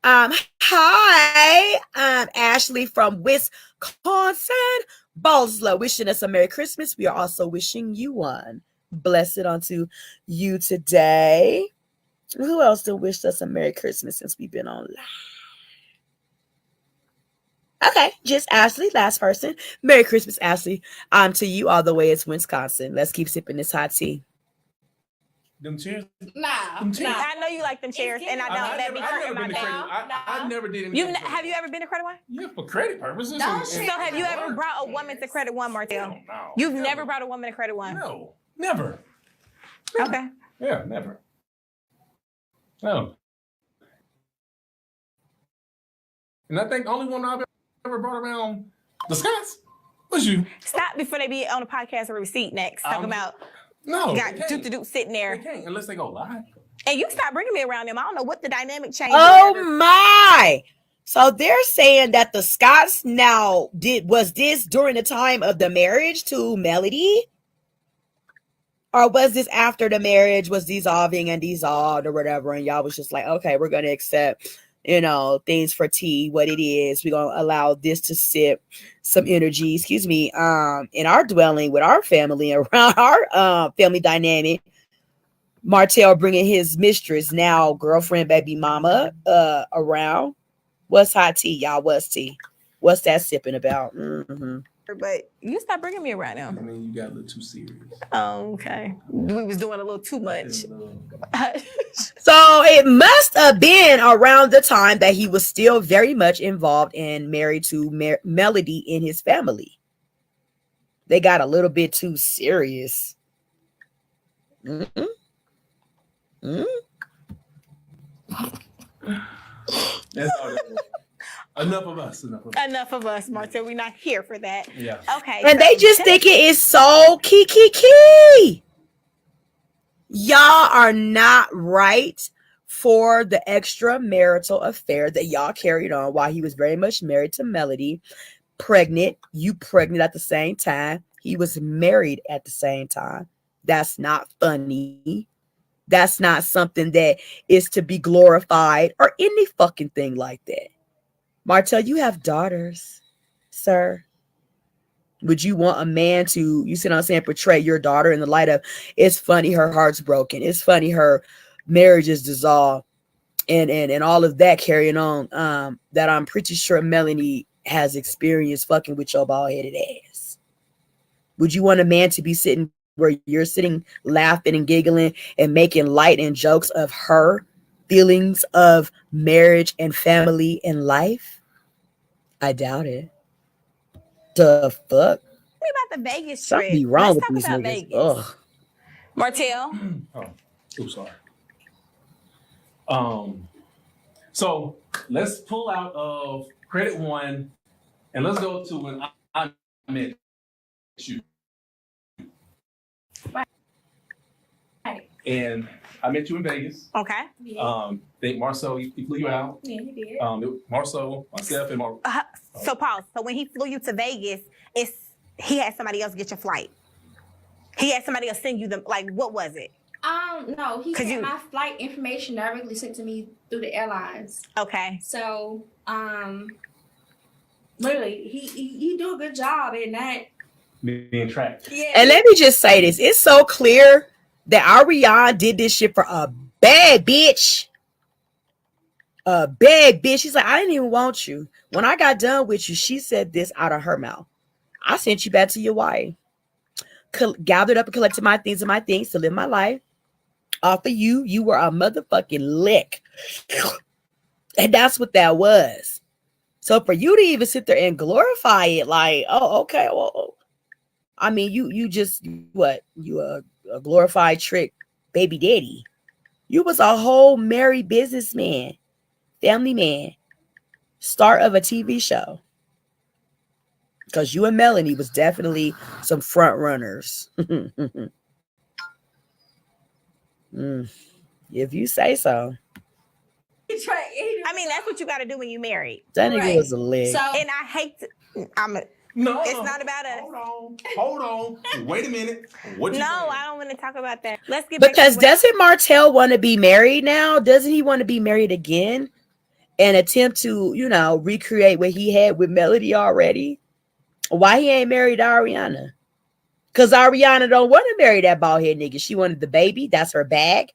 [SPEAKER 2] Hi, I'm Ashley from Wisconsin, Ballslow, wishing us a Merry Christmas. We are also wishing you one. Blessed unto you today. Who else done wished us a Merry Christmas since we've been on live? Okay, just Ashley, last person. Merry Christmas, Ashley. To you all the way. It's Wisconsin. Let's keep sipping this hot tea.
[SPEAKER 5] Them chairs?
[SPEAKER 3] Nah.
[SPEAKER 5] Them chairs?
[SPEAKER 3] I know you like them chairs, and I don't. That be hurting my down.
[SPEAKER 5] I never did anything.
[SPEAKER 3] Have you ever been to Credit One?
[SPEAKER 5] Yeah, for credit purposes.
[SPEAKER 3] So have you ever brought a woman to Credit One, Martell?
[SPEAKER 5] No.
[SPEAKER 3] You've never brought a woman to Credit One?
[SPEAKER 5] No, never.
[SPEAKER 3] Okay.
[SPEAKER 5] Yeah, never. No. And I think the only one I've ever brought around the Scots was you.
[SPEAKER 3] Stop before they be on the podcast with a receipt next. Talking about
[SPEAKER 5] no,
[SPEAKER 3] got do sitting
[SPEAKER 5] they
[SPEAKER 3] there.
[SPEAKER 5] can't unless they go live.
[SPEAKER 3] And you stop bringing me around them. I don't know what the dynamic change.
[SPEAKER 2] Oh my! So they're saying that the Scots now was this during the time of the marriage to Melody? Or was this after the marriage was dissolving and dissolved or whatever, and y'all was just like, okay, we're gonna accept, things for tea, what it is. We're gonna allow this to sip some energy, in our dwelling with our family, around our family dynamic. Martell bringing his mistress, now girlfriend, baby mama, around. What's hot tea, y'all? What's tea? What's that sipping about? Mm-hmm.
[SPEAKER 3] But you stop bringing me around them.
[SPEAKER 5] I mean, you got a little too serious.
[SPEAKER 3] Oh, okay. We was doing a little too much.
[SPEAKER 2] So it must have been around the time that he was still very much involved and married to Melody in his family. They got a little bit too serious. Mm-hmm. Mm-hmm.
[SPEAKER 5] That's all that was. Enough of us.
[SPEAKER 3] Martell. We're not here for that.
[SPEAKER 5] Yeah.
[SPEAKER 3] Okay.
[SPEAKER 2] And they just think it is so key. Y'all are not right for the extramarital affair that y'all carried on while he was very much married to Melody. You pregnant at the same time. He was married at the same time. That's not funny. That's not something that is to be glorified or any fucking thing like that. Martell, you have daughters, sir. Would you want a man to, portray your daughter in the light of, it's funny her heart's broken. It's funny her marriage is dissolved and all of that carrying on, that I'm pretty sure Melanie has experienced fucking with your bald-headed ass. Would you want a man to be sitting where you're sitting laughing and giggling and making light and jokes of her feelings of marriage and family and life? I doubt it. The fuck?
[SPEAKER 3] What about the Vegas trip?
[SPEAKER 2] Something be wrong with
[SPEAKER 3] Let's
[SPEAKER 2] these
[SPEAKER 3] talk about
[SPEAKER 2] niggas.
[SPEAKER 3] Vegas.
[SPEAKER 2] Ugh.
[SPEAKER 3] Martell.
[SPEAKER 5] Sorry. So let's pull out of Credit One and let's go to when I met you.
[SPEAKER 4] Right.
[SPEAKER 5] And I met you in Vegas.
[SPEAKER 3] Okay.
[SPEAKER 4] Yeah.
[SPEAKER 5] Think MARSOU, he flew you out.
[SPEAKER 4] Yeah, he did.
[SPEAKER 5] MARSOU, myself, and
[SPEAKER 3] So pause. So when he flew you to Vegas, he had somebody else get your flight. He had somebody else send you them. Like, what was it?
[SPEAKER 4] No, he had my flight information directly sent to me through the airlines.
[SPEAKER 3] Okay.
[SPEAKER 4] So, literally, he do a good job in that.
[SPEAKER 5] being tracked.
[SPEAKER 4] Yeah.
[SPEAKER 2] And let me just say this. It's so clear that ARRIONE did this shit for a bad bitch. A bad bitch. She's like, I didn't even want you. When I got done with you, she said this out of her mouth. I sent you back to your wife. Gathered up and collected my things to live my life. Off of you, you were a motherfucking lick. And that's what that was. So for you to even sit there and glorify it, like, oh, okay, well, I mean, you just, what? You a glorified trick baby daddy. You was a whole married businessman, family man, star of a TV show. Because you and Melanie was definitely some front runners. If you say so.
[SPEAKER 3] I mean, that's what you got to do when you married.
[SPEAKER 2] That nigga was a leg.
[SPEAKER 4] So
[SPEAKER 3] And I hate to,
[SPEAKER 5] No,
[SPEAKER 3] it's not about us.
[SPEAKER 5] Hold on. Wait a minute. What you
[SPEAKER 3] No,
[SPEAKER 5] saying?
[SPEAKER 3] I don't want to talk about that. Let's get
[SPEAKER 2] Because
[SPEAKER 3] back to
[SPEAKER 2] doesn't Martell want to be married now? Doesn't he want to be married again and attempt to, recreate what he had with Melody already? Why he ain't married Ariana? Because Ariana don't want to marry that bald head nigga. She wanted the baby. That's her bag.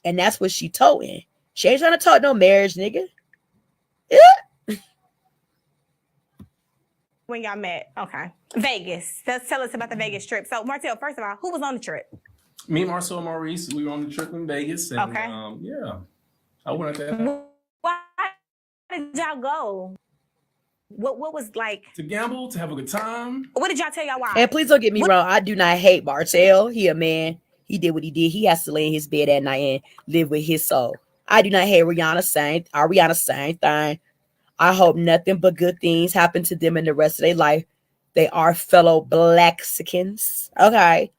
[SPEAKER 2] And that's what she toting. She ain't trying to talk no marriage, nigga. Yeah.
[SPEAKER 3] when y'all met. Okay. Vegas. Tell us about the Vegas trip. So, Martell, first of all, who was on the trip?
[SPEAKER 5] Me, Marcel, and Maurice, we were on the trip in Vegas. And,
[SPEAKER 3] Okay.
[SPEAKER 5] Yeah. I went out there
[SPEAKER 3] Why did y'all go? What was like?
[SPEAKER 5] to gamble, to have a good time.
[SPEAKER 3] What did y'all tell y'all why?
[SPEAKER 2] And please don't get me wrong. I do not hate Martell. He a man. He did what he did. He has to lay in his bed at night and live with his soul. I do not hate Ariana. Same thing. I hope nothing but good things happen to them in the rest of their life. They are fellow Blaxicans, okay,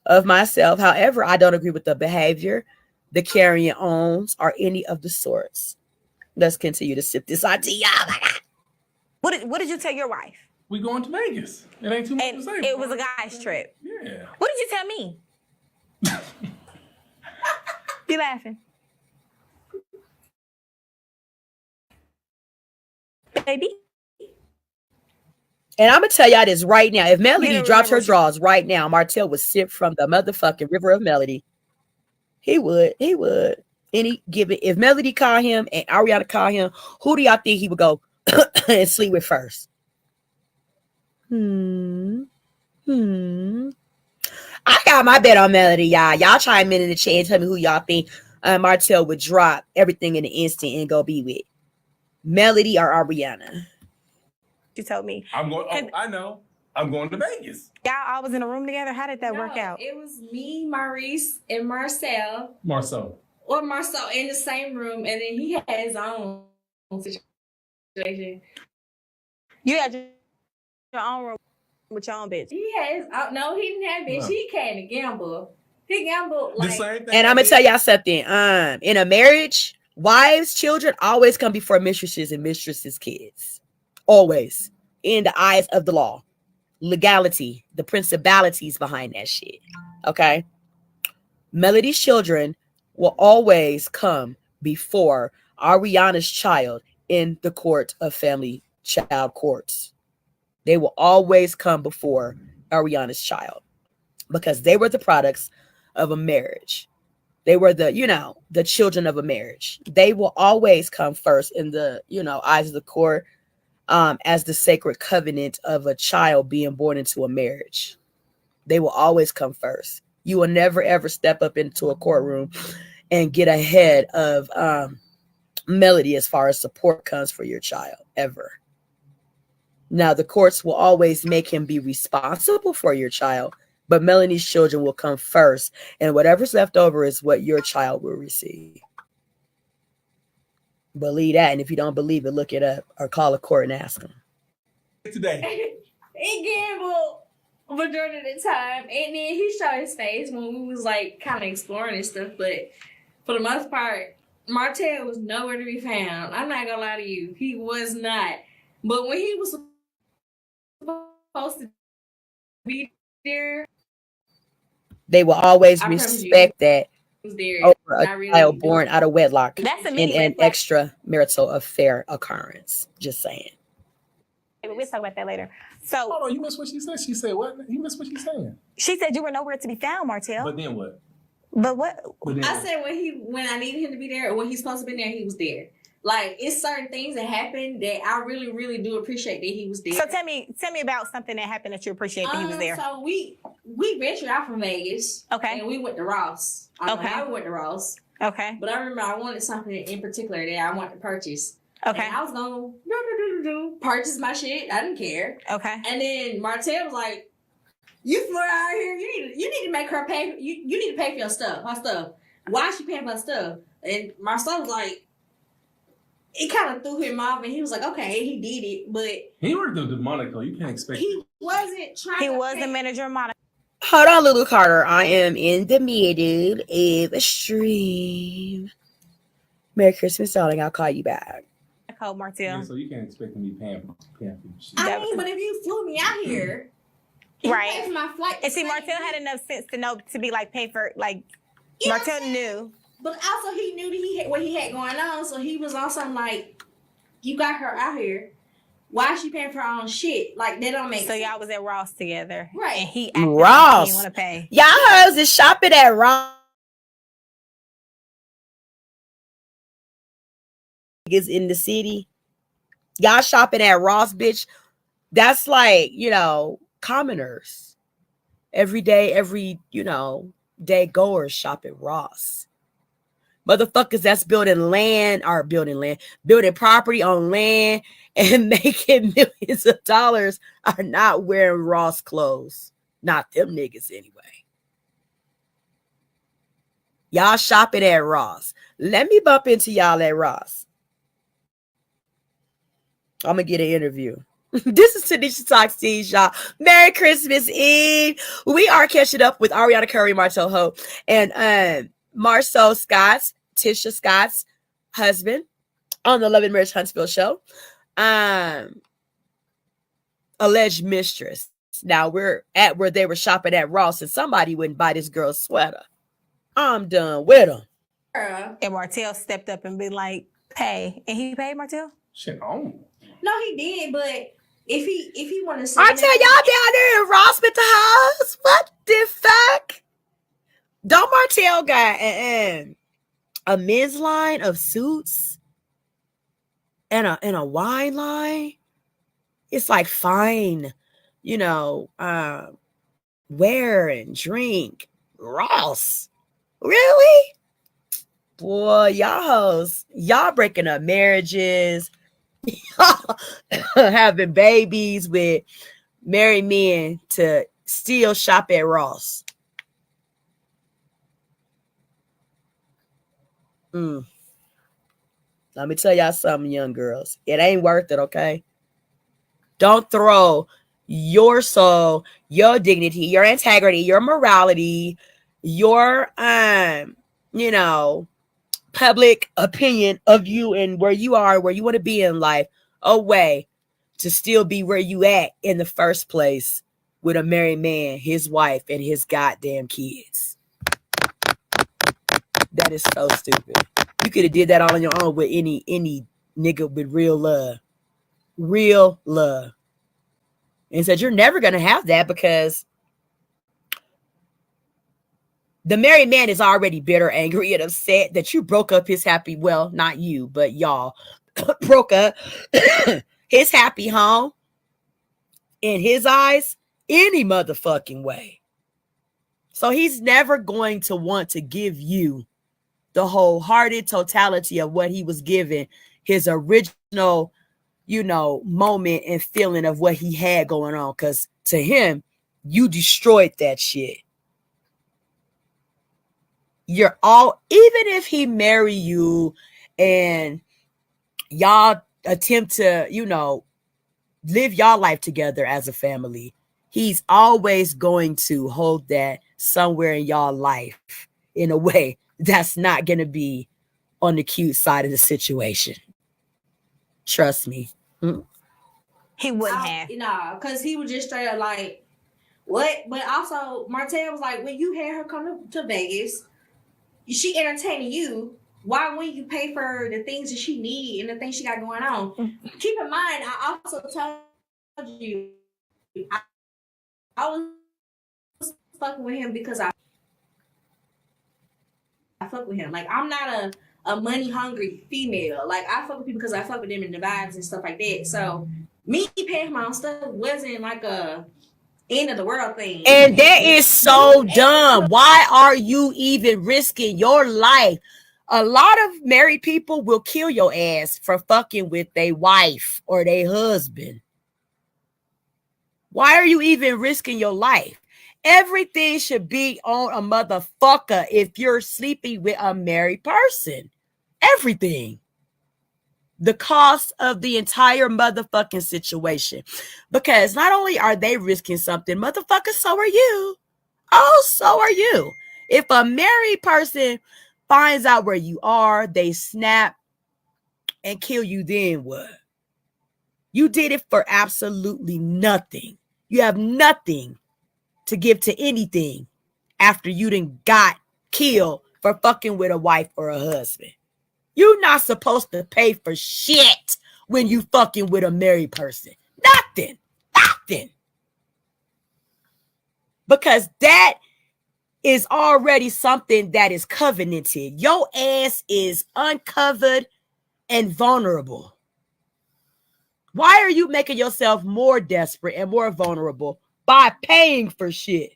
[SPEAKER 2] of myself. However, I don't agree with the behavior, the carrying ons, or any of the sorts. Let's continue to sip this idea. Oh my God.
[SPEAKER 3] What did you tell your wife?
[SPEAKER 5] We going to Vegas. It ain't too much
[SPEAKER 3] And
[SPEAKER 5] to say.
[SPEAKER 3] it was a guy's trip.
[SPEAKER 5] Yeah.
[SPEAKER 3] What did you tell me? You laughing? Baby?
[SPEAKER 2] And I'm gonna tell y'all this right now. If Melody
[SPEAKER 3] You don't
[SPEAKER 2] dropped her
[SPEAKER 3] remember-
[SPEAKER 2] drawers right now, Martell would sip from the motherfucking river of Melody. He would. If Melody called him and Ariana called him, who do y'all think he would go and sleep with first? I got my bet on Melody, y'all. Y'all chime in the chat and tell me who y'all think Martell would drop everything in an instant and go be with. Melody or Ariana?
[SPEAKER 3] You told me.
[SPEAKER 5] I'm going. Oh, I know. I'm going to Vegas.
[SPEAKER 3] Y'all all was in a room together. How did that work out?
[SPEAKER 4] It was me, Maurice, and Marcel.
[SPEAKER 5] Marcel.
[SPEAKER 4] Or Marcel in the same room, and then he had his own situation.
[SPEAKER 3] You had your own room with your own bitch.
[SPEAKER 4] He had no, he didn't have bitch.
[SPEAKER 5] No.
[SPEAKER 4] He came to gamble. He gambled
[SPEAKER 5] The
[SPEAKER 4] like
[SPEAKER 5] same thing.
[SPEAKER 2] And I'm gonna tell y'all something. In a marriage, wives, children always come before mistresses and mistresses' kids. Always. In the eyes of the law. Legality, the principalities behind that shit. Okay. Melody's children will always come before Ariana's child in the court of family child courts. They will always come before Ariana's child because they were the products of a marriage. They were the children of a marriage. They will always come first in the, eyes of the court as the sacred covenant of a child being born into a marriage. They will always come first. You will never, ever step up into a courtroom and get ahead of Melody as far as support comes for your child, ever. Now, the courts will always make him be responsible for your child, but Melody's children will come first, and whatever's left over is what your child will receive. Believe that, and if you don't believe it, look it up or call a court and ask them.
[SPEAKER 5] Today.
[SPEAKER 4] he gambled majority of the time, and then he showed his face when we was like kind of exploring and stuff. But for the most part, Martell was nowhere to be found. I'm not gonna lie to you, he was not. But when he was supposed to be there,
[SPEAKER 2] They will always
[SPEAKER 4] I promise you.
[SPEAKER 2] respect that
[SPEAKER 4] he was there.
[SPEAKER 2] over a
[SPEAKER 4] Not really.
[SPEAKER 2] child born out of wedlock
[SPEAKER 3] That's a
[SPEAKER 2] in
[SPEAKER 3] mini
[SPEAKER 2] an
[SPEAKER 3] red flag.
[SPEAKER 2] extramarital affair occurrence. Just saying.
[SPEAKER 3] We'll talk about that later. So
[SPEAKER 5] Hold on, you missed what she said. She said what? You missed what she's saying.
[SPEAKER 3] she said you were nowhere to be found, Martell.
[SPEAKER 5] But then what?
[SPEAKER 3] But what?
[SPEAKER 5] But then
[SPEAKER 4] I
[SPEAKER 5] what?
[SPEAKER 4] said when I needed him to be there, or when he's supposed to be there, he was there. Like, it's certain things that happened that I really, really do appreciate that he was there.
[SPEAKER 3] So tell me about something that happened that you appreciate that he was there.
[SPEAKER 4] So we ventured out from Vegas.
[SPEAKER 3] Okay.
[SPEAKER 4] And we went to Ross. I don't know
[SPEAKER 3] Okay.
[SPEAKER 4] how we went to Ross.
[SPEAKER 3] Okay.
[SPEAKER 4] But I remember I wanted something in particular that I wanted to purchase.
[SPEAKER 3] Okay.
[SPEAKER 4] And I was going to purchase my shit. I didn't care.
[SPEAKER 3] Okay.
[SPEAKER 4] And then Martell was like, "You flew out here. You need to make her pay. You need to pay for your stuff. Her stuff. Why is she paying for her stuff?" And Marcel was like, it kind of threw him off, and he was like, "Okay, he did it, but
[SPEAKER 5] He worked the Monaco. You can't expect.
[SPEAKER 4] he wasn't trying."
[SPEAKER 3] He
[SPEAKER 4] to
[SPEAKER 3] was
[SPEAKER 4] pay.
[SPEAKER 3] the manager of Monaco.
[SPEAKER 2] Hold on, Lulu Carter. I am in the middle of a stream. Merry Christmas, darling. I'll call you back.
[SPEAKER 3] I called Martell.
[SPEAKER 5] Yeah, so you can't expect me to be paying for shit.
[SPEAKER 4] I mean, but if you flew me out here, you
[SPEAKER 3] Right.
[SPEAKER 4] pay for my flight.
[SPEAKER 3] And see, Martell had enough sense to know to be like pay for like.
[SPEAKER 4] You know
[SPEAKER 3] Martell knew.
[SPEAKER 4] But also, he knew that he had what he had going on, so he was also like, "You got her out here. Why is she paying for her own shit? Like that don't make
[SPEAKER 3] So
[SPEAKER 4] sense."
[SPEAKER 3] y'all was at Ross together,
[SPEAKER 4] Right.
[SPEAKER 3] And he acted
[SPEAKER 2] Ross.
[SPEAKER 3] like he didn't want to pay.
[SPEAKER 2] Y'all hoes is shopping at Ross. Is in the city. Y'all shopping at Ross, bitch. That's like, commoners. Every day, day goers shop at Ross. Motherfuckers that's building property on land and making millions of dollars are not wearing Ross clothes. Not them niggas anyway. Y'all shopping at Ross. Let me bump into y'all at Ross. I'm going to get an interview. This is Tanisha Talks TISHA. Merry Christmas Eve. We are catching up with Ariana Curry, MARTELL, HOLT, and MARSOU Scott's, TISHA Scott's husband on the Love and Marriage Huntsville show. Alleged mistress. Now we're at where they were shopping at Ross and somebody wouldn't buy this girl's sweater. I'm done with them.
[SPEAKER 3] And Martell stepped up and be like, pay. And he paid Martell?
[SPEAKER 5] Shit, oh.
[SPEAKER 4] No, he did, but if he wanted to say
[SPEAKER 2] I tell y'all down there in Ross with the house. What the fuck? Don't Martell got a men's line of suits and a wine line? It's like fine, wear and drink. Ross. Really? Boy, y'all hoes, y'all breaking up marriages. Having babies with married men to still shop at Ross. Let me tell y'all something, young girls. It ain't worth it, okay? Don't throw your soul, your dignity, your integrity, your morality, your public opinion of you and where you are, where you want to be in life, away to still be where you at in the first place with a married man, his wife, and his goddamn kids. That is so stupid. You could have did that all on your own with any nigga with real love. Real love. And said you're never going to have that because the married man is already bitter, angry, and upset that you broke up his happy, well, not you, but y'all broke up his happy home in his eyes any motherfucking way. So he's never going to want to give you the wholehearted totality of what he was given, his original, moment and feeling of what he had going on. Because to him, you destroyed that shit. You're all, even if he marry you and y'all attempt to, live y'all life together as a family, he's always going to hold that somewhere in y'all life in a way that's not going to be on the cute side of the situation. Trust me.
[SPEAKER 3] He wouldn't have.
[SPEAKER 4] Because he was just straight up like, what? But also, Martell was like, when you had her come to Vegas, she entertaining you. Why wouldn't you pay for the things that she need and the things she got going on? Keep in mind, I also told you I was fucking with him because I fuck with him. Like, I'm not a money hungry female. Like, I fuck with people because I fuck with them in the vibes and stuff like that. So me paying my own stuff wasn't like a end of the world thing.
[SPEAKER 2] And that is so dumb. Why are you even risking your life? A lot of married people will kill your ass for fucking with their wife or their husband. Why are you even risking your life? Everything should be on a motherfucker if you're sleeping with a married person. Everything. The cost of the entire motherfucking situation. Because not only are they risking something, motherfuckers, so are you. Oh, so are you. If a married person finds out where you are, they snap and kill you, then what? You did it for absolutely nothing. You have nothing to give to anything after you done got killed for fucking with a wife or a husband. You're not supposed to pay for shit when you fucking with a married person. Nothing. Nothing. Because that is already something that is covenanted. Your ass is uncovered and vulnerable. Why are you making yourself more desperate and more vulnerable by paying for shit?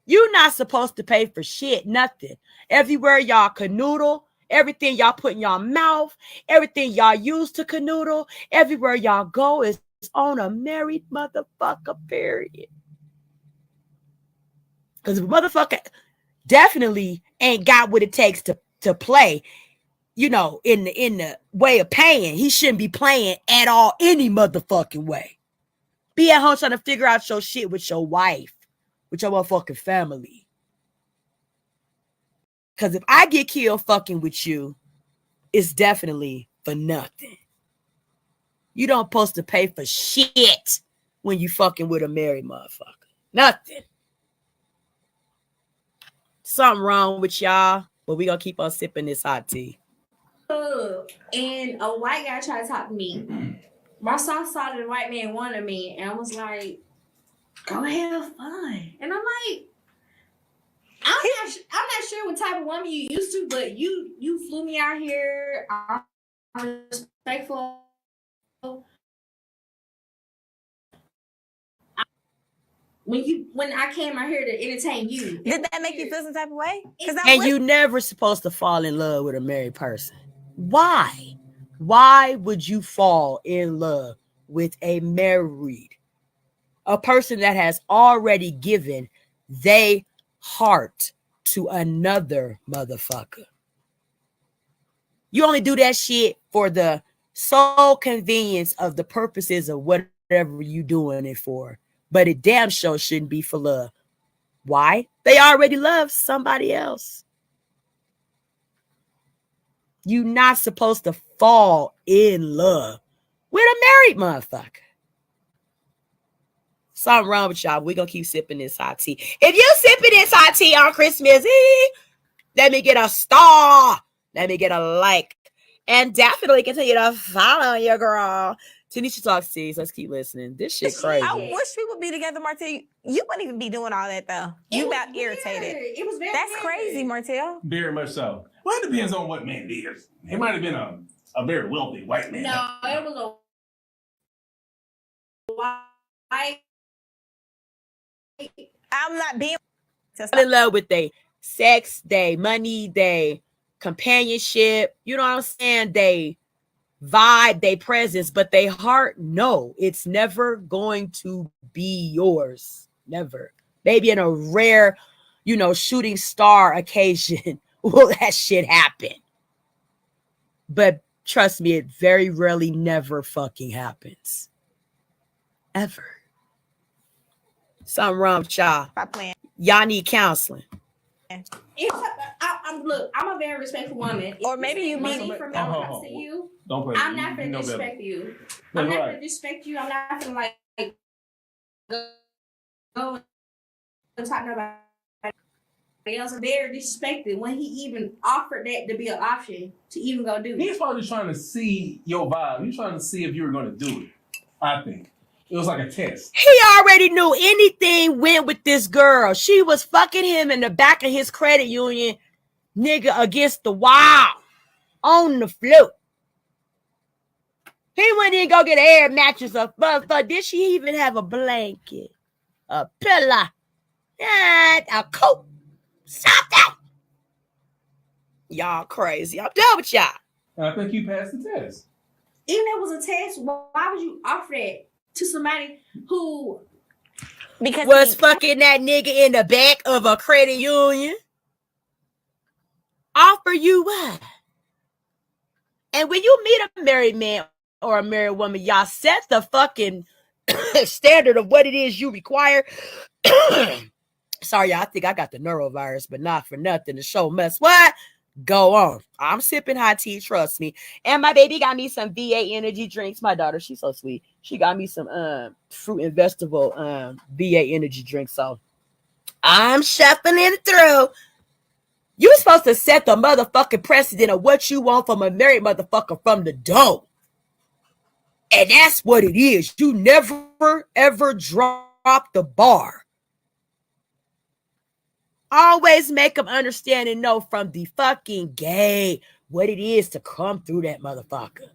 [SPEAKER 2] You're not supposed to pay for shit, nothing. Everywhere y'all canoodle, everything y'all put in y'all mouth, everything y'all use to canoodle, everywhere y'all go is on a married motherfucker, period. Because if a motherfucker definitely ain't got what it takes to play, you know, in the way of paying, he shouldn't be playing at all any motherfucking way. Be at home trying to figure out your shit with your wife, with your motherfucking family. Because if I get killed fucking with you, it's definitely for nothing. You don't supposed to pay for shit when you fucking with a married motherfucker. Nothing. Something wrong with y'all, but we gonna keep on sipping this hot tea.
[SPEAKER 4] And a white guy tried to talk to me. MARSOU saw that the white man wanted me, and I was like, "Go have fun." And I'm like, I'm not sure what type of woman you used to, but you flew me out here. I'm respectful. When I came out here to entertain you,
[SPEAKER 3] Did that make you feel some type of way?
[SPEAKER 2] And you never supposed to fall in love with a married person. Why? Why would you fall in love with a person that has already given their heart to another motherfucker? You only do that shit for the sole convenience of the purposes of whatever you doing it for. But it damn sure shouldn't be for love. Why? They already love somebody else. You're not supposed to fall in love with a married motherfucker. Something wrong with y'all. We're going to keep sipping this hot tea. If you sipping this hot tea on Christmas Eve, let me get a star. Let me get a like. And definitely continue to follow your girl. Tanisha Talks Teas. Let's keep listening. This shit crazy.
[SPEAKER 3] I wish we would be together, Martell. You wouldn't even be doing all that, though. You about irritated.
[SPEAKER 4] It was very
[SPEAKER 3] That's
[SPEAKER 4] weird.
[SPEAKER 3] crazy, Martell.
[SPEAKER 5] Very much so. Well, it depends on what man it is. It might have been a very wealthy white man.
[SPEAKER 4] No, it was a white.
[SPEAKER 3] I'm not being
[SPEAKER 2] in love with they sex, they money, they companionship. You know what I'm saying? They vibe, they presence, but they heart, no, it's never going to be yours. Never. Maybe in a rare, shooting star occasion will that shit happen. But trust me, it very rarely never fucking happens. Ever. Something wrong with y'all. Y'all need counseling.
[SPEAKER 4] Look, I'm a very respectful woman.
[SPEAKER 3] Or maybe you
[SPEAKER 4] money
[SPEAKER 3] mean
[SPEAKER 4] from me comes to you.
[SPEAKER 5] Don't play.
[SPEAKER 4] I'm not gonna disrespect you. I'm not gonna disrespect you. I'm not gonna like go and talk about anybody else. Very disrespected when he even offered that to be an option to even go do it.
[SPEAKER 5] He's probably trying to see your vibe. He's trying to see if you were going to do it. I think it was like a test.
[SPEAKER 2] He already knew anything went with this girl. She was fucking him in the back of his credit union, nigga, against the wall on the floor. He went in go get an air mattress or fuck. Did she even have a blanket, a pillow, and a coat? Stop that! Y'all crazy. I'm done with y'all.
[SPEAKER 5] I think you passed the test.
[SPEAKER 4] Even if it was a test, why would you offer that to somebody who
[SPEAKER 2] was fucking that nigga in the back of a credit union? Offer you what? And when you meet a married man or a married woman, y'all set the fucking standard of what it is you require. Sorry, y'all, I think I got the neurovirus, but not for nothing. The show must what? Go on. I'm sipping hot tea, trust me. And my baby got me some VA energy drinks. My daughter, she's so sweet. She got me some fruit and vegetable VA energy drinks. So I'm shuffling it through. You're supposed to set the motherfucking precedent of what you want from a married motherfucker from the dough. And that's what it is. You never, ever drop the bar. Always make them understand and know from the fucking gate what it is to come through that motherfucker.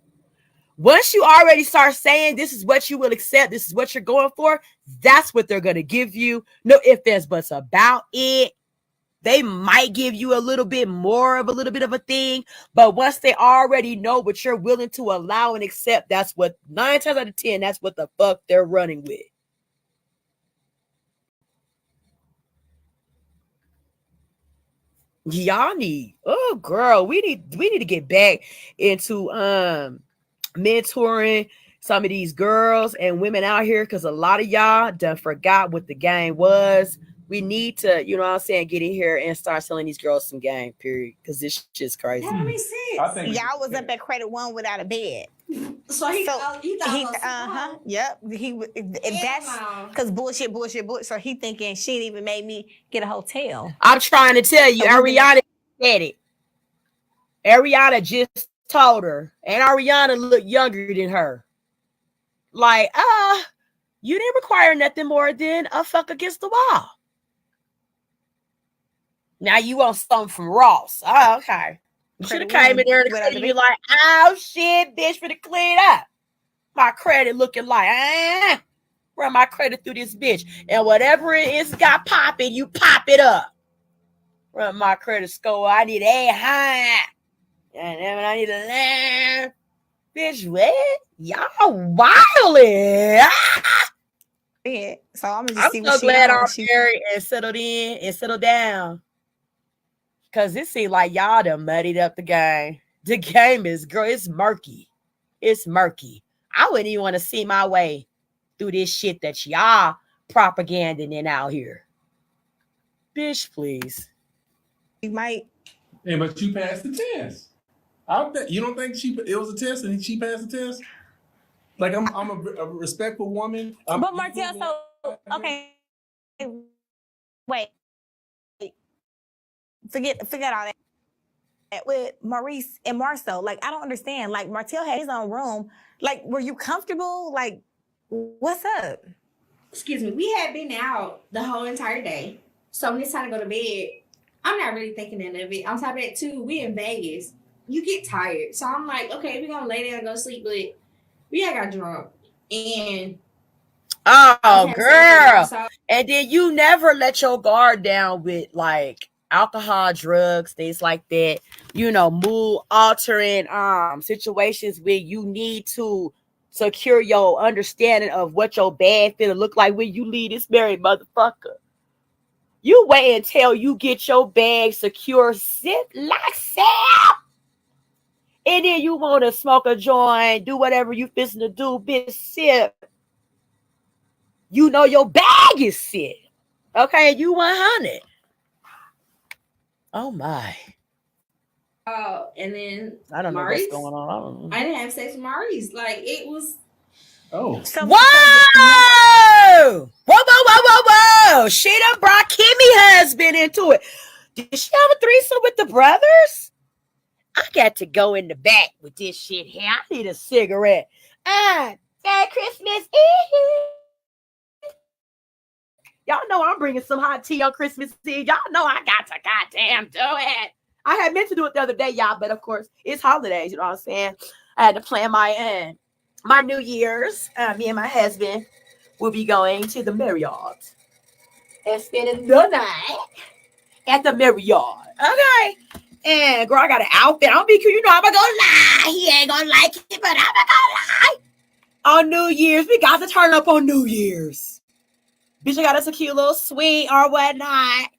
[SPEAKER 2] Once you already start saying this is what you will accept, this is what you're going for, that's what they're going to give you. No ifs, ands, buts about it. They might give you a little bit more of a little bit of a thing, but once they already know what you're willing to allow and accept, that's what 9 times out of 10, that's what the fuck they're running with. Y'all need, oh girl, we need to get back into mentoring some of these girls and women out here, because a lot of y'all done forgot what the game was. We need to, you know what I'm saying, get in here and start selling these girls some game, period, because this shit's crazy.
[SPEAKER 4] That makes sense.
[SPEAKER 5] I think
[SPEAKER 3] Y'all was up at credit one without a bed.
[SPEAKER 4] So he thought
[SPEAKER 3] Yep. That's because bullshit. So he thinking she didn't even made me get a hotel.
[SPEAKER 2] I'm trying to tell you, Ariana said it. Ariana just told her, and Ariana looked younger than her. Like, you didn't require nothing more than a fuck against the wall. Now you want something from Ross. Oh, okay. You should have came in there and be like, oh shit, bitch, for to clean up. My credit looking like, run my credit through this bitch. And whatever it is got popping, you pop it up. Run my credit score. I need a high. And then I need a land. Bitch, what? Y'all wildin'.
[SPEAKER 3] Yeah. So I'm just
[SPEAKER 2] I'm so glad I'm married and settled in and settled down. Because it seems like y'all done muddied up the game. The game is, girl, it's murky. It's murky. I wouldn't even want to see my way through this shit that y'all propaganding in out here. Bitch, please.
[SPEAKER 3] You might.
[SPEAKER 5] Hey, but you passed the test. You don't think it was a test and she passed the test? Like, I'm a respectful woman.
[SPEAKER 3] But Martell, so, okay. Wait. Forget all that. With Maurice and Marceau, like, I don't understand. Like, Martell had his own room. Like, were you comfortable? Like, what's up?
[SPEAKER 4] Excuse me. We had been out the whole entire day. So when it's time to go to bed, I'm not really thinking none of it. On top of that, too, we in Vegas. You get tired. So I'm like, okay, we're going to lay down and go sleep. But we had got drunk. And
[SPEAKER 2] oh, girl. And then you never let your guard down with, like, alcohol, drugs, things like that, you know, mood altering situations where you need to secure your understanding of what your bad feeling look like when you leave this married motherfucker. You wait until you get your bag secure, sit like self, and then you want to smoke a joint, do whatever you fixing to do, bitch, sip. You know your bag is set. Okay, you 100. Oh my.
[SPEAKER 4] Oh, and then
[SPEAKER 2] I don't know
[SPEAKER 4] Maurice,
[SPEAKER 2] what's going on. I don't know.
[SPEAKER 4] I didn't have sex with Maurice. Like, it was.
[SPEAKER 5] Oh.
[SPEAKER 2] Whoa. She done brought Kimmy husband into it. Did she have a threesome with the brothers? I got to go in the back with this shit here. I need a cigarette. Merry Christmas Eve. Y'all know I'm bringing some hot tea on Christmas Eve. Y'all know I got to goddamn do it. I had meant to do it the other day, y'all, but of course, it's holidays, you know what I'm saying? I had to plan my New Year's. Me and my husband will be going to the Marriott and spending the night at the Marriott. Okay. And girl, I got an outfit. I'll be cute. You know, I'm gonna go lie. He ain't gonna like it, but I'm gonna lie. On New Year's, we got to turn up on New Year's. Bitch, I got us a cute little suite or whatnot.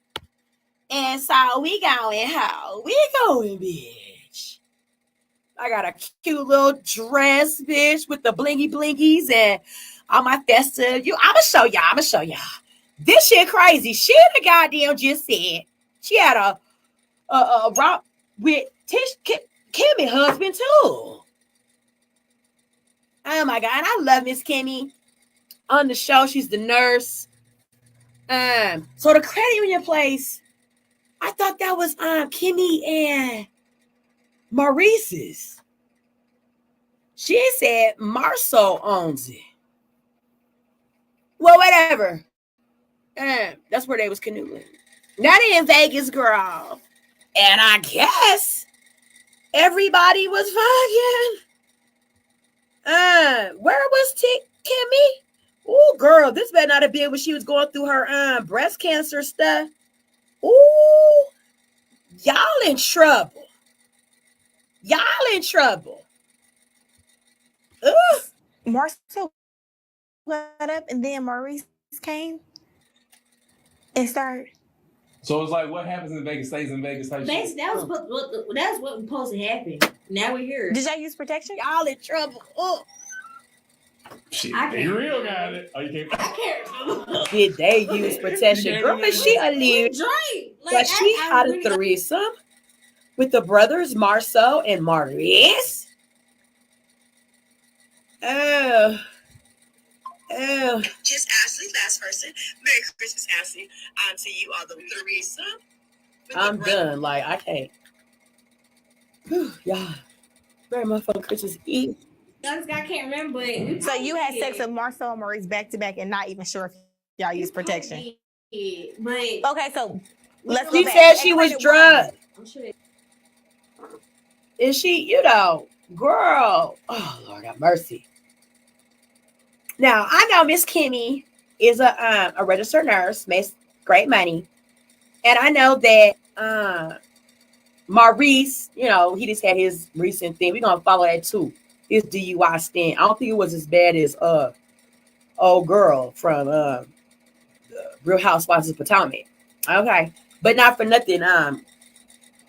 [SPEAKER 2] And so we going how? We going, bitch. I got a cute little dress, bitch, with the blingy blingies. And all my festive. I'ma show y'all. This shit crazy. She the goddamn just said she had a romp with Kimmy husband too. Oh my God, I love Miss Kimmy. On the show, she's the nurse. So the credit union place, I thought that was Kimmy and Maurice's. She said MARSOU owns it. Well, whatever. That's where they was canoodling. Not in Vegas, girl. And I guess everybody was fucking. Where was Kimmy? Oh, girl, this better not have been when she was going through her breast cancer stuff. Ooh, y'all in trouble. Ugh.
[SPEAKER 3] Marcel got up and then Maurice came and started.
[SPEAKER 5] So it's like what happens in Vegas stays in Vegas. Type shit.
[SPEAKER 1] That's what was supposed to happen. Now we're here.
[SPEAKER 3] Did y'all use protection?
[SPEAKER 2] Y'all in trouble. Oh.
[SPEAKER 5] Shit,
[SPEAKER 1] I
[SPEAKER 5] they
[SPEAKER 1] can't
[SPEAKER 5] real got it. Oh, you can't.
[SPEAKER 1] I can't remember.
[SPEAKER 2] Did they use protection? Girl, but she alleged
[SPEAKER 1] Drink.
[SPEAKER 2] that she had a threesome with the brothers MARSOU and Maurice. Oh. Just Ashley, last person. Merry Christmas, Ashley. To you all the threesome. I'm done. Like, I can't. Whew, y'all. Merry motherfucking Christmas Eve.
[SPEAKER 1] I can't remember. But
[SPEAKER 3] So you had sex with Marcel and Maurice back to back and not even sure if y'all used protection.
[SPEAKER 1] But
[SPEAKER 3] Okay, so let's go
[SPEAKER 2] She
[SPEAKER 3] back.
[SPEAKER 2] said she was
[SPEAKER 3] Credit
[SPEAKER 2] drugged.
[SPEAKER 1] I'm sure.
[SPEAKER 2] And she, girl. Oh, Lord have mercy. Now, I know Miss Kimmy is a registered nurse, makes great money. And I know that Maurice, he just had his recent thing. We're going to follow that too. His DUI stint. I don't think it was as bad as old girl from Real Housewives of Potomac. Okay. But not for nothing,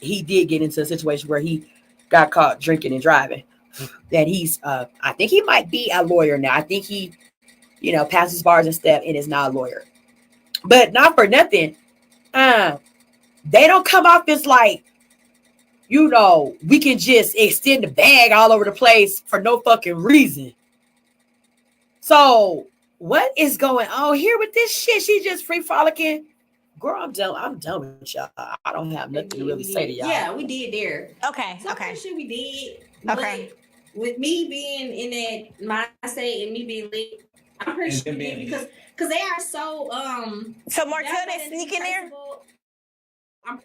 [SPEAKER 2] he did get into a situation where he got caught drinking and driving. That he's I think he might be a lawyer now. I think he, passes bars and stuff and is not a lawyer. But not for nothing. They don't come off as like, we can just extend the bag all over the place for no fucking reason. So what is going on here with this shit? She just free frolicking. Girl, I'm done with y'all. I don't have nothing to really say to y'all.
[SPEAKER 1] Yeah, we did there.
[SPEAKER 3] Okay,
[SPEAKER 1] Some
[SPEAKER 3] okay.
[SPEAKER 1] shit we did.
[SPEAKER 3] Okay.
[SPEAKER 1] But with me being in that mindset and me being lit, I'm pretty sure we did because they are so
[SPEAKER 3] So Martell, they sneak in there?
[SPEAKER 1] I'm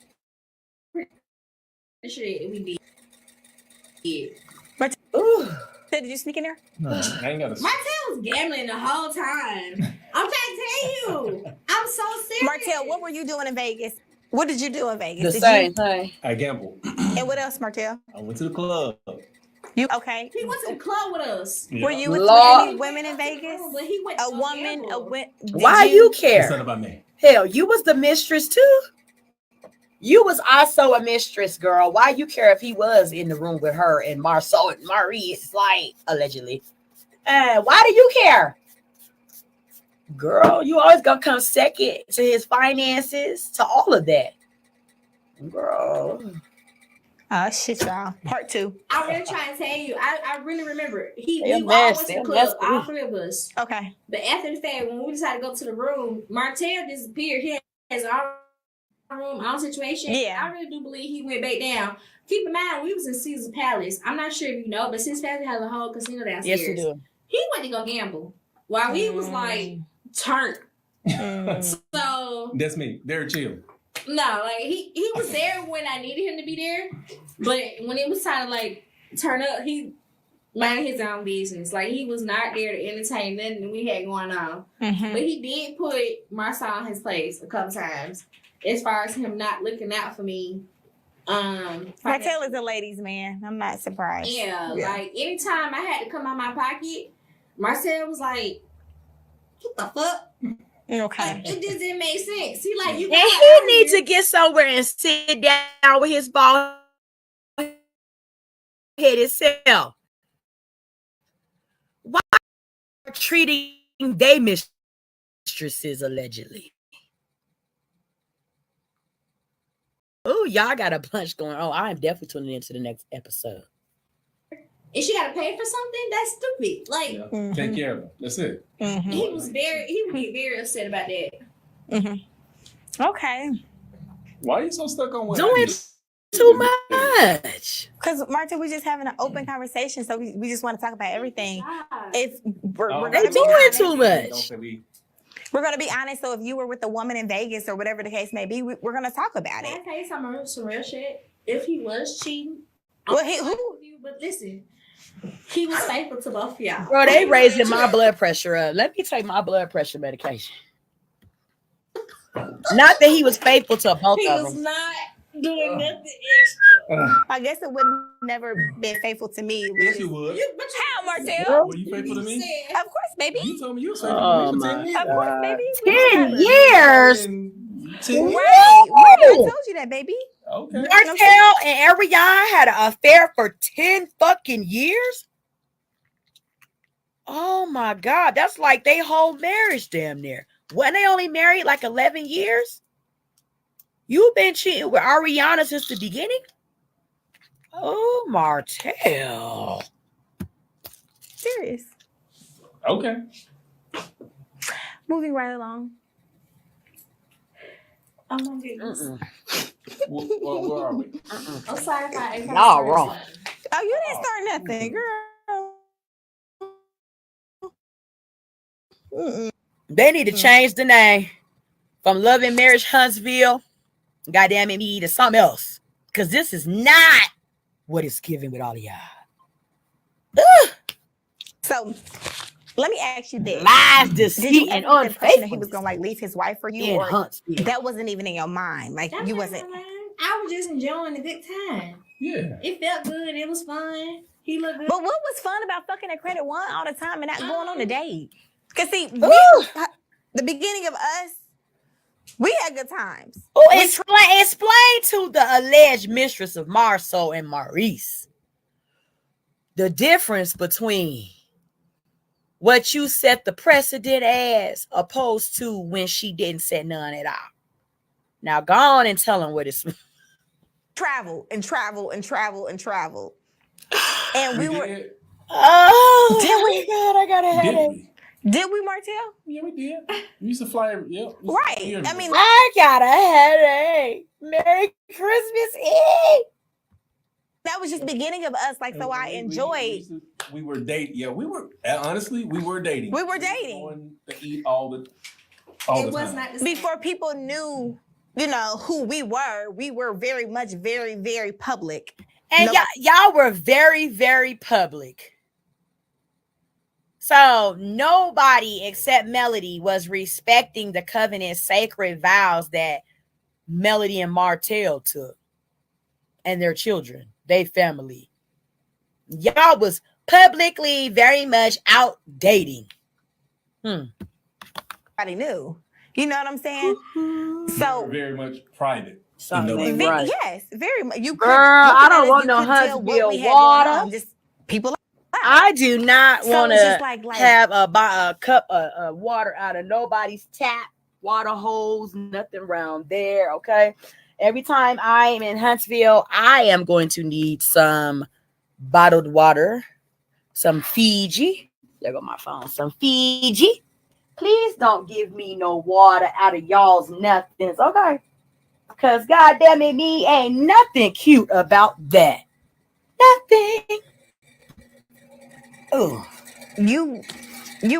[SPEAKER 1] pretty sure we did.
[SPEAKER 2] Ooh.
[SPEAKER 3] Did you sneak in there?
[SPEAKER 5] No, I ain't got to.
[SPEAKER 1] Martell was gambling the whole time. I'm trying to tell you. I'm so serious.
[SPEAKER 3] Martell, what were you doing in Vegas? What did you do in Vegas?
[SPEAKER 2] The same thing.
[SPEAKER 5] I gambled.
[SPEAKER 3] And what else, Martell?
[SPEAKER 5] I went to the club.
[SPEAKER 3] You okay?
[SPEAKER 1] He went to the club with us.
[SPEAKER 5] Yeah.
[SPEAKER 3] Were you with
[SPEAKER 2] Lord.
[SPEAKER 3] any women in Vegas?
[SPEAKER 1] But he went to
[SPEAKER 3] A
[SPEAKER 1] go
[SPEAKER 3] woman,
[SPEAKER 1] gamble.
[SPEAKER 2] Why you
[SPEAKER 5] It's
[SPEAKER 2] care?
[SPEAKER 5] not about me.
[SPEAKER 2] Hell, you was the mistress too. You was also a mistress, girl. Why you care if he was in the room with her and MARSOU and Maurice, like allegedly? Why do you care? Girl, you always gonna come second to his finances, to all of that. Girl.
[SPEAKER 3] Oh shit, y'all. Part 2.
[SPEAKER 1] I'm really trying to tell you. I really remember. We
[SPEAKER 2] They're
[SPEAKER 1] all went
[SPEAKER 2] nasty.
[SPEAKER 1] to the
[SPEAKER 2] They're
[SPEAKER 1] club, all
[SPEAKER 2] nasty.
[SPEAKER 1] 3 of us.
[SPEAKER 3] Okay.
[SPEAKER 1] But after the fact, when we decided to go to the room, Martell disappeared. He has our room, our situation.
[SPEAKER 3] Yeah.
[SPEAKER 1] I really do believe he went back down. Keep in mind, we was in Caesar Palace. I'm not sure if you know, but Caesar Palace has a whole casino downstairs.
[SPEAKER 2] Yes, you do.
[SPEAKER 1] He went to go gamble while we was like turned.
[SPEAKER 3] Mm.
[SPEAKER 1] So
[SPEAKER 5] That's me. They're chill.
[SPEAKER 1] no, like he was there when I needed him to be there, but when it was time to like turn up, he minded his own business. Like he was not there to entertain nothing that we had going on.
[SPEAKER 3] Mhm.
[SPEAKER 1] But he did put MARSOU in his place a couple times, as far as him not looking out for me.
[SPEAKER 3] Martell is a ladies' man. I'm not surprised.
[SPEAKER 1] Yeah, like anytime I had to come out my pocket, Marcel was like, "What the fuck?"
[SPEAKER 3] Okay.
[SPEAKER 1] It just didn't make sense. He like you.
[SPEAKER 2] And he needs to get somewhere and sit down with his bald headed self. Why are you treating they mistresses allegedly. Oh, y'all got a bunch going on. I am definitely tuning into the next episode.
[SPEAKER 4] And she got to pay for something? That's stupid. Like,
[SPEAKER 5] Yeah. Take care of him. That's it.
[SPEAKER 4] he would get very upset about that.
[SPEAKER 3] Okay.
[SPEAKER 5] Why are you so stuck on what
[SPEAKER 2] Doing too much.
[SPEAKER 3] Because, Marta, we're just having an open conversation, so we just want to talk about everything. If we're
[SPEAKER 5] Oh,
[SPEAKER 3] going
[SPEAKER 2] They
[SPEAKER 3] to be
[SPEAKER 2] doing
[SPEAKER 3] honest,
[SPEAKER 2] too much.
[SPEAKER 5] Don't say we.
[SPEAKER 3] we're going to be honest. So if you were with a woman in Vegas or whatever the case may be, we're going to talk about
[SPEAKER 4] Can I
[SPEAKER 3] it.
[SPEAKER 4] tell you some real shit? If he was cheating,
[SPEAKER 3] Well,
[SPEAKER 4] but listen, he was faithful to both of y'all.
[SPEAKER 2] Bro, they raising my blood pressure up. Let me take my blood pressure medication. Not that he was faithful to both
[SPEAKER 4] He
[SPEAKER 2] of
[SPEAKER 4] was
[SPEAKER 2] them.
[SPEAKER 4] not doing nothing extra.
[SPEAKER 3] I guess it would never been faithful to me. It was
[SPEAKER 5] Yes,
[SPEAKER 3] just-
[SPEAKER 5] you would.
[SPEAKER 3] How, Martell?
[SPEAKER 5] Were you faithful to me?
[SPEAKER 4] Said,
[SPEAKER 3] Of course, baby.
[SPEAKER 5] You told me you were faithful
[SPEAKER 2] Oh
[SPEAKER 5] to me for 10
[SPEAKER 2] my
[SPEAKER 5] years.
[SPEAKER 3] Of course, baby.
[SPEAKER 2] 10 years.
[SPEAKER 5] 10 years.
[SPEAKER 3] Right. I told you that, baby.
[SPEAKER 5] Okay.
[SPEAKER 2] Martell and Ariane had an affair for 10 fucking years. Oh my God. That's like they whole marriage damn near. Wasn't they only married like 11 years? You've been cheating with Ariana since the beginning? Oh, Martell.
[SPEAKER 3] Serious.
[SPEAKER 5] Okay.
[SPEAKER 3] Moving right along.
[SPEAKER 4] oh my goodness.
[SPEAKER 5] Where are we?
[SPEAKER 4] I'm sorry if I
[SPEAKER 2] Y'all wrong.
[SPEAKER 3] Oh, you didn't start nothing, girl.
[SPEAKER 2] They need to change the name from Love and Marriage Huntsville. Goddamn it, me to something else. Because this is not what it's giving with all of y'all. Ugh.
[SPEAKER 3] So let me ask you this.
[SPEAKER 2] Lies,
[SPEAKER 3] Did
[SPEAKER 2] deceit,
[SPEAKER 3] you
[SPEAKER 2] and
[SPEAKER 3] ever get the impression that he was
[SPEAKER 2] unfaithfulness
[SPEAKER 3] gonna like leave his wife for you,
[SPEAKER 2] in
[SPEAKER 3] or
[SPEAKER 2] Huntsville.
[SPEAKER 3] that wasn't even in your mind? Like
[SPEAKER 4] That
[SPEAKER 3] you
[SPEAKER 4] was
[SPEAKER 3] wasn't.
[SPEAKER 4] mine. I was just enjoying a good time.
[SPEAKER 5] Yeah.
[SPEAKER 4] It felt good. It was fun. He looked good.
[SPEAKER 3] But what was fun about fucking at Credit One all the time and not going on a date? Cause see, the beginning of us, we had good times.
[SPEAKER 2] Oh, explain to the alleged mistress of MARSOU and Maurice the difference between what you set the precedent as opposed to when she didn't set none at all. Now go on and tell them what it's.
[SPEAKER 3] Travel and travel and travel and travel. And we were.
[SPEAKER 5] did.
[SPEAKER 2] Oh,
[SPEAKER 3] Did we?
[SPEAKER 2] God, I got a
[SPEAKER 5] Did
[SPEAKER 2] headache.
[SPEAKER 5] we?
[SPEAKER 3] Did we, Martell?
[SPEAKER 5] Yeah, we did. We used to fly. Yeah.
[SPEAKER 3] Right. I mean,
[SPEAKER 2] I got a headache. Merry Christmas Eve.
[SPEAKER 3] that was just the beginning of us. Like, so I enjoyed.
[SPEAKER 5] We were dating. Yeah, we were. Honestly, we were dating.
[SPEAKER 3] We were dating.
[SPEAKER 5] Going to eat all the
[SPEAKER 4] it was
[SPEAKER 5] time.
[SPEAKER 4] not the same.
[SPEAKER 3] Before people knew, you know, who we were very much, very, very public.
[SPEAKER 2] And
[SPEAKER 3] No-
[SPEAKER 2] y'all were very, very public. So nobody except Melody was respecting the covenant sacred vows that Melody and Martell took and their children, their family. Y'all was publicly very much out dating.
[SPEAKER 3] Nobody knew. You know what I'm saying? So
[SPEAKER 5] very much private.
[SPEAKER 2] Something ain't
[SPEAKER 3] Ve-
[SPEAKER 2] right.
[SPEAKER 3] Yes, very much. You could,
[SPEAKER 2] Girl, I
[SPEAKER 3] looking
[SPEAKER 2] don't
[SPEAKER 3] at us,
[SPEAKER 2] want
[SPEAKER 3] you
[SPEAKER 2] no
[SPEAKER 3] could tell what
[SPEAKER 2] Huntsville
[SPEAKER 3] we had
[SPEAKER 2] water.
[SPEAKER 3] going on. Just people.
[SPEAKER 2] I do not
[SPEAKER 3] So
[SPEAKER 2] want
[SPEAKER 3] it's
[SPEAKER 2] to
[SPEAKER 3] just like
[SPEAKER 2] have a cup of water out of nobody's tap, water hose, nothing around there, okay? Every time I am in Huntsville, I am going to need some bottled water, some Fiji. There go my phone. Some Fiji. Please don't give me no water out of y'all's nothings, okay? Because goddamn it, me ain't nothing cute about that. Nothing. Oh,
[SPEAKER 3] You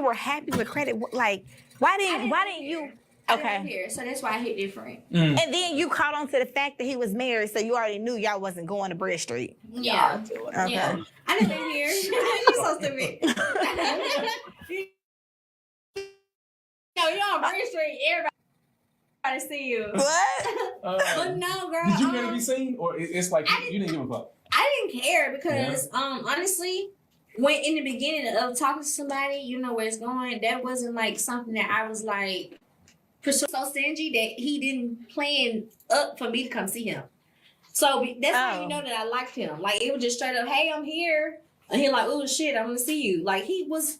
[SPEAKER 3] were happy with credit. Like, why didn't you?
[SPEAKER 4] I didn't
[SPEAKER 3] Okay.
[SPEAKER 4] hear, so that's why I hit different.
[SPEAKER 3] And then you caught on to the fact that he was married, so you already knew y'all wasn't going to Bridge Street.
[SPEAKER 4] Yeah.
[SPEAKER 3] Okay.
[SPEAKER 4] Yeah. I didn't hear. You're so stupid. No, you're on Bridge Street. Everybody see you.
[SPEAKER 3] What?
[SPEAKER 4] But no, girl.
[SPEAKER 5] Did you really be seen, or it's like you didn't give a fuck?
[SPEAKER 4] I didn't care because, honestly, when in the beginning of talking to somebody, you know where it's going. That wasn't like something that I was like so stingy that he didn't plan up for me to come see him. So that's how you know that I liked him. Like it was just straight up, hey, I'm here, and he like, oh shit, I'm gonna see you. Like he was.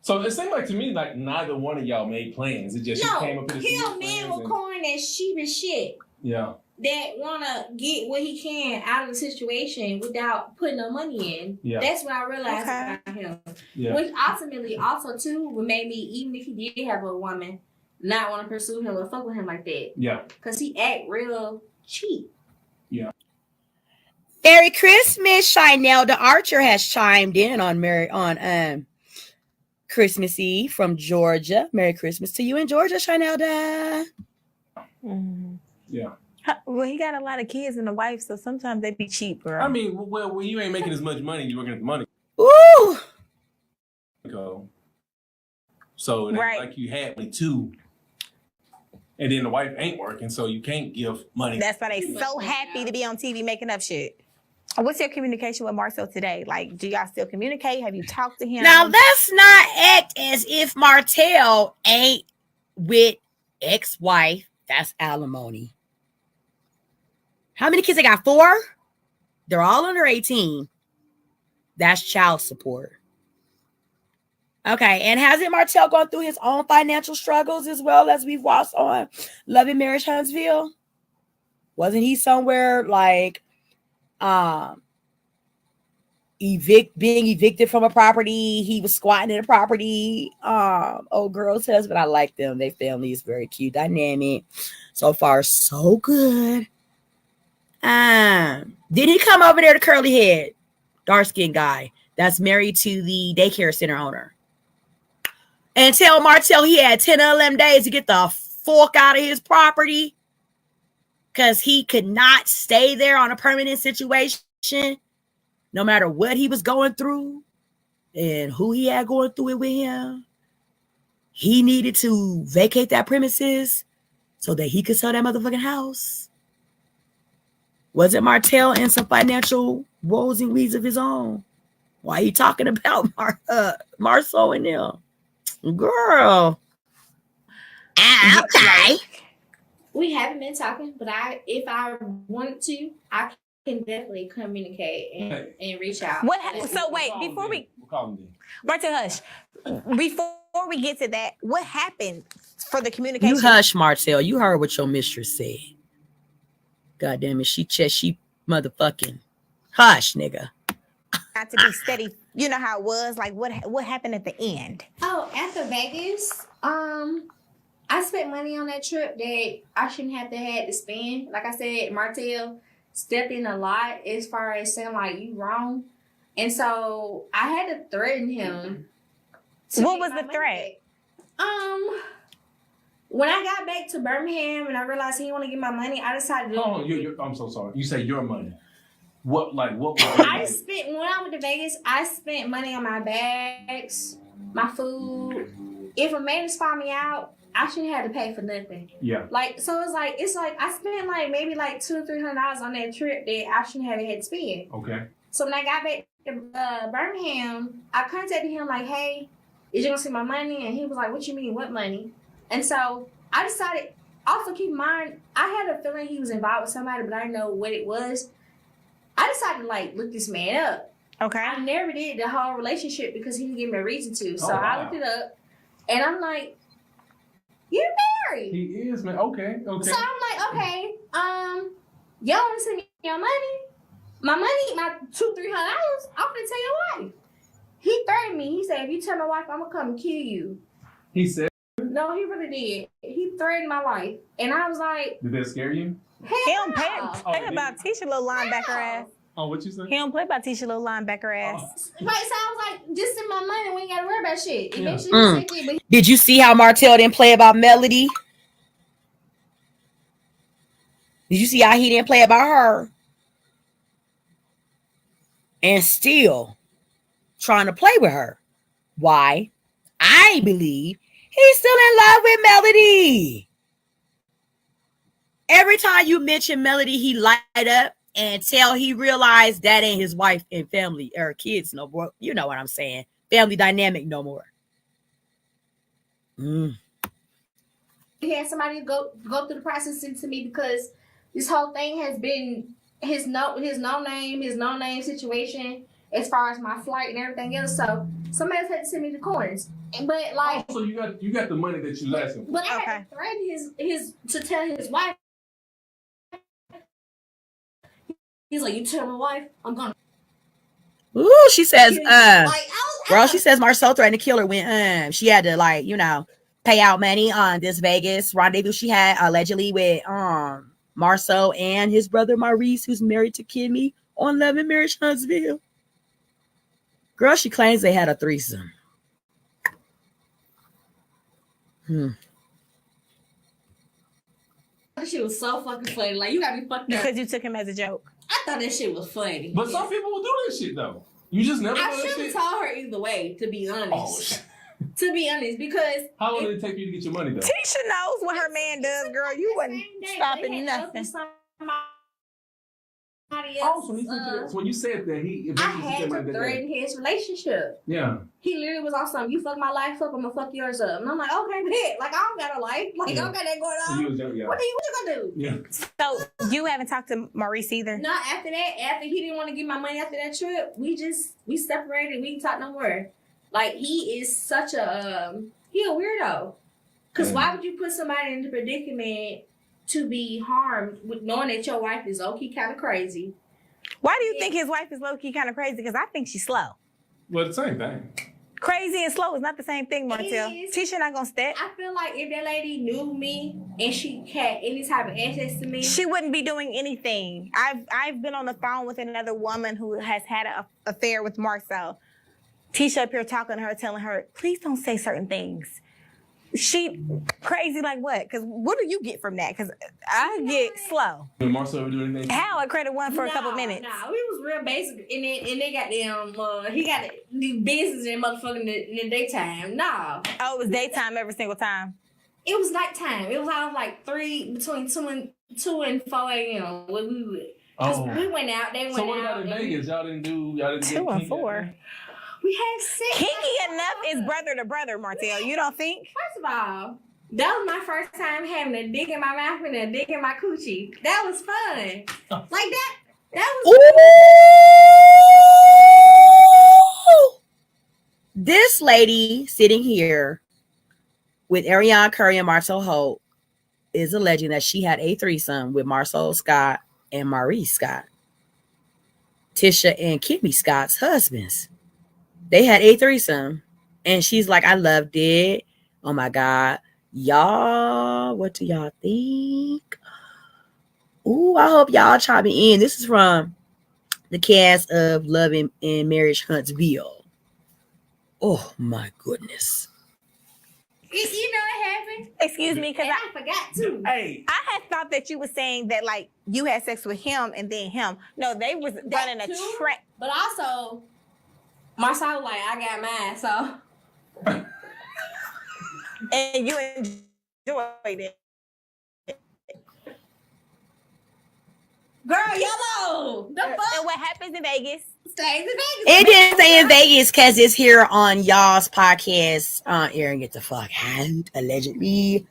[SPEAKER 5] So it seemed like to me like neither one of y'all made plans. It just she came up with
[SPEAKER 4] he a man with corn and sheep and shit.
[SPEAKER 5] Yeah.
[SPEAKER 4] That wanna get what he can out of the situation without putting no money in.
[SPEAKER 5] Yeah.
[SPEAKER 4] That's what I realized about him.
[SPEAKER 5] Yeah.
[SPEAKER 4] Which ultimately also too would make me, even if he did have a woman, not want to pursue him or fuck with him like that. Yeah. Cause he act real cheap.
[SPEAKER 5] Yeah.
[SPEAKER 2] Merry Christmas, Chanel the Archer has chimed in on Christmas Eve from Georgia. Merry Christmas to you in Georgia, Chanel.
[SPEAKER 5] Yeah.
[SPEAKER 3] Well, he got a lot of kids and a wife, so sometimes they be cheap, girl.
[SPEAKER 5] I mean, well, when you ain't making as much money, you working at the money.
[SPEAKER 2] Ooh.
[SPEAKER 5] So right. Like you had me too. And then the wife ain't working, so you can't give money.
[SPEAKER 3] That's why they so happy to be on TV making up shit. What's your communication with Marcel today? Like, do y'all still communicate? Have you talked to him?
[SPEAKER 2] Now, let's not act as if Martell ain't with ex-wife. That's alimony. How many kids they got? 4? They're all under 18. That's child support. Okay, and hasn't Martell gone through his own financial struggles as well as we've watched on Love and Marriage Huntsville? Wasn't he somewhere like being evicted from a property? He was squatting in a property. Old girl's husband, I like them. Their family is very cute, dynamic. So far, so good. Did he come over there to curly head, dark skinned guy that's married to the daycare center owner? And tell Martell he had 10 or 11 days to get the fuck out of his property because he could not stay there on a permanent situation, no matter what he was going through and who he had going through it with him. He needed to vacate that premises so that he could sell that motherfucking house. Wasn't Martell in some financial woes and weeds of his own? Why are you talking about Marceau and them? Girl. Okay.
[SPEAKER 4] We haven't been talking, but if I wanted to, I can definitely communicate and reach out.
[SPEAKER 3] So wait, before we Martell, hush. Before we get to that, what happened for the communication?
[SPEAKER 2] You hush, Martell. You heard what your mistress said. God damn it, she motherfucking hush, nigga.
[SPEAKER 3] Not to be steady. You know how it was. Like what happened at the end?
[SPEAKER 4] Oh, after Vegas, I spent money on that trip that I shouldn't have had to spend. Like I said, Martell stepped in a lot as far as saying like you wrong, and so I had to threaten him.
[SPEAKER 3] What was the threat?
[SPEAKER 4] When I got back to Birmingham and I realized he didn't want to give my money, I decided to.
[SPEAKER 5] Oh, I'm so sorry. You say your money. What?
[SPEAKER 4] I spent when I went to Vegas. I spent money on my bags, my food. If a man spot me out, I shouldn't have to pay for nothing. Yeah. Like so, it's like I spent like maybe like $200 or $300 on that trip that I shouldn't have had to spend. Okay. So when I got back to Birmingham, I contacted him like, "Hey, is you gonna see my money?" And he was like, "What you mean? What money?" And so I decided. Also, keep in mind, I had a feeling he was involved with somebody, but I didn't know what it was. I decided to like look this man up. Okay. I never did the whole relationship because he didn't give me a reason to. So I looked it up, and I'm like, "You're married." He is, man. Okay. So I'm like, okay, y'all want to send me your money? My money, my $200-300. I'm gonna tell your wife. He threatened me. He said, "If you tell my wife, I'm gonna come and kill you." He said. No, he really did. He threatened my life, and I was like, "Did that scare you?"
[SPEAKER 3] He don't play about TISHA little linebacker ass.
[SPEAKER 5] Oh, what you say?
[SPEAKER 3] He don't play about TISHA little linebacker ass.
[SPEAKER 4] Right, so I was like, just send my money. We ain't got to worry about shit. Eventually,
[SPEAKER 2] Did you see how Martell didn't play about Melody? Did you see how he didn't play about her? And still trying to play with her. Why? I believe he's still in love with Melody. Every time you mention Melody, he light up until he realized that ain't his wife and family or kids no more. You know what I'm saying? Family dynamic no more.
[SPEAKER 4] He had somebody go through the process into me because this whole thing has been his no name situation. as far as my flight and everything else. So somebody else had to send me the coins. But like,
[SPEAKER 5] so you got the money that you last him.
[SPEAKER 4] but I had to threaten his to tell his wife. He's like, you tell my wife, I'm gonna.
[SPEAKER 2] Ooh, she says,
[SPEAKER 4] Like,
[SPEAKER 2] girl, she says Marcel threatened to kill her when she had to, like, you know, pay out money on this Vegas rendezvous she had allegedly with Marceau and his brother Maurice, who's married to Kimmy on Love and Marriage Huntsville. Girl, she claims they had a threesome.
[SPEAKER 4] That shit was so fucking funny. Like, you gotta be fucked up.
[SPEAKER 3] Because you took him as a joke.
[SPEAKER 4] I thought that shit was funny.
[SPEAKER 5] But some people will do that shit though. You just never.
[SPEAKER 4] I
[SPEAKER 5] know that
[SPEAKER 4] should have
[SPEAKER 5] shit.
[SPEAKER 4] told her either way, to be honest.
[SPEAKER 5] Oh shit.
[SPEAKER 4] To be honest, because
[SPEAKER 5] How long did it take for you to get your money though?
[SPEAKER 3] Tisha knows what her man does, girl. You wasn't stopping nothing.
[SPEAKER 5] Oh, so he said when you said that he.
[SPEAKER 4] I had to threaten his relationship.
[SPEAKER 5] Yeah.
[SPEAKER 4] He literally was on something. You fuck my life up, I'm gonna fuck yours up. And I'm like, okay, bet. Like, I don't got a life. Like, I don't got that going on.
[SPEAKER 5] So you was, yeah.
[SPEAKER 4] What you gonna do?
[SPEAKER 5] Yeah.
[SPEAKER 3] So you haven't talked to Maurice either?
[SPEAKER 4] No, after that, after he didn't want to give my money after that trip, we separated. We didn't talk no more. Like, he is such a he a weirdo. Cause why would you put somebody in the predicament to be harmed with knowing that your wife is low-key kind of crazy?
[SPEAKER 3] Why do you think his wife is low-key kind of crazy? Because I think she's slow.
[SPEAKER 5] Well, the same thing.
[SPEAKER 3] Crazy and slow is not the same thing, Martell. Tisha not gonna step.
[SPEAKER 4] I feel like if that lady knew me and she had any type of access to me,
[SPEAKER 3] She wouldn't be doing anything. I've been on the phone with another woman who has had an affair with Marcel. Tisha up here talking to her, telling her, please don't say certain things. She crazy like what? Because what do you get from that? Because I get slow.
[SPEAKER 5] Did Marcel ever do anything?
[SPEAKER 3] How I credit one for a couple minutes.
[SPEAKER 4] Nah, we was real basic, and they got them. He got to do business in motherfucking in the daytime. Nah.
[SPEAKER 3] Oh, it was daytime every single time.
[SPEAKER 4] It was nighttime. It was all like between 2 and 4 a.m. when we would. We went out. They went out.
[SPEAKER 5] So what about in Vegas? Y'all didn't
[SPEAKER 3] 2 and 4.
[SPEAKER 4] We had sex.
[SPEAKER 3] Kinky enough is brother to brother, Martell. You don't think?
[SPEAKER 4] First of all, that was my first time having a dick in my mouth and a dick in my coochie. That was fun. Like that was.
[SPEAKER 2] Ooh! This lady sitting here with ARRIONE Curry and Martell Holt is alleging that she had a threesome with Marcel Scott and Maurice Scott, Tisha and Kimmy Scott's husbands. They had a threesome, and she's like, I loved it. Oh my God. Y'all, what do y'all think? Ooh, I hope y'all chime in. This is from the cast of Love and Marriage Huntsville. Oh my goodness.
[SPEAKER 4] You know what happened?
[SPEAKER 3] Excuse me, because
[SPEAKER 4] I forgot too.
[SPEAKER 5] Hey.
[SPEAKER 3] I had thought that you were saying that like you had sex with him and then him. No, they was running a track.
[SPEAKER 4] But also, Marcel was like, I got mine, so.
[SPEAKER 3] And you enjoyed it.
[SPEAKER 4] Girl, yellow. The fuck?
[SPEAKER 3] And what happens in Vegas?
[SPEAKER 4] Stays in Vegas.
[SPEAKER 2] It didn't say in Vegas because it's here on y'all's podcast. Aaron, get the fuck out, allegedly.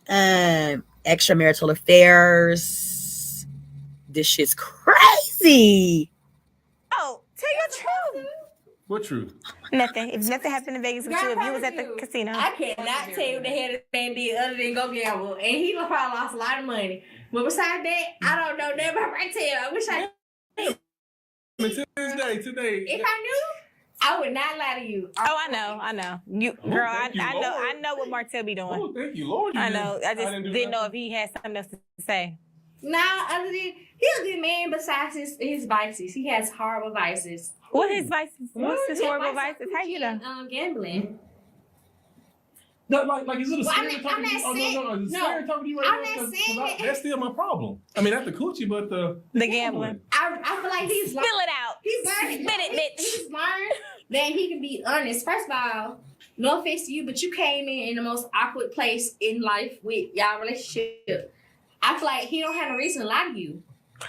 [SPEAKER 2] Extramarital affairs. This shit's crazy.
[SPEAKER 3] Oh, tell your truth.
[SPEAKER 5] What truth?
[SPEAKER 3] Nothing. If nothing happened in Vegas with you, if you was at the casino.
[SPEAKER 4] I cannot tell you what the hell this man did other than go gamble. And he probably lost a lot of money. But besides that, I don't know nothing about Martell. I wish I knew.
[SPEAKER 5] Today.
[SPEAKER 4] If I knew, I would not lie to you.
[SPEAKER 3] Oh, I know. You, girl, I know what Martell be doing.
[SPEAKER 5] Oh, thank you, Lord.
[SPEAKER 3] I know. I just didn't know if he had something else to say.
[SPEAKER 4] Nah, other than he's a good man. Besides his vices, he has horrible vices.
[SPEAKER 3] What his vices? What's his horrible vices? How you know?
[SPEAKER 4] Gambling.
[SPEAKER 5] No, like is it a
[SPEAKER 4] Well,
[SPEAKER 5] stereotype?
[SPEAKER 4] I'm not saying-
[SPEAKER 5] Is it
[SPEAKER 4] no,
[SPEAKER 5] stereotype to you right
[SPEAKER 4] I'm
[SPEAKER 5] now?
[SPEAKER 4] not saying that.
[SPEAKER 5] That's still my problem. I mean, not the coochie, but the
[SPEAKER 3] gambling.
[SPEAKER 4] I feel like he's
[SPEAKER 3] Spill it out.
[SPEAKER 4] He's learned.
[SPEAKER 3] Spit it, bitch.
[SPEAKER 4] He's learned that he can be honest. First of all, no offense to you, but you came in the most awkward place in life with y'all relationship. I feel like he don't have a reason to lie to you.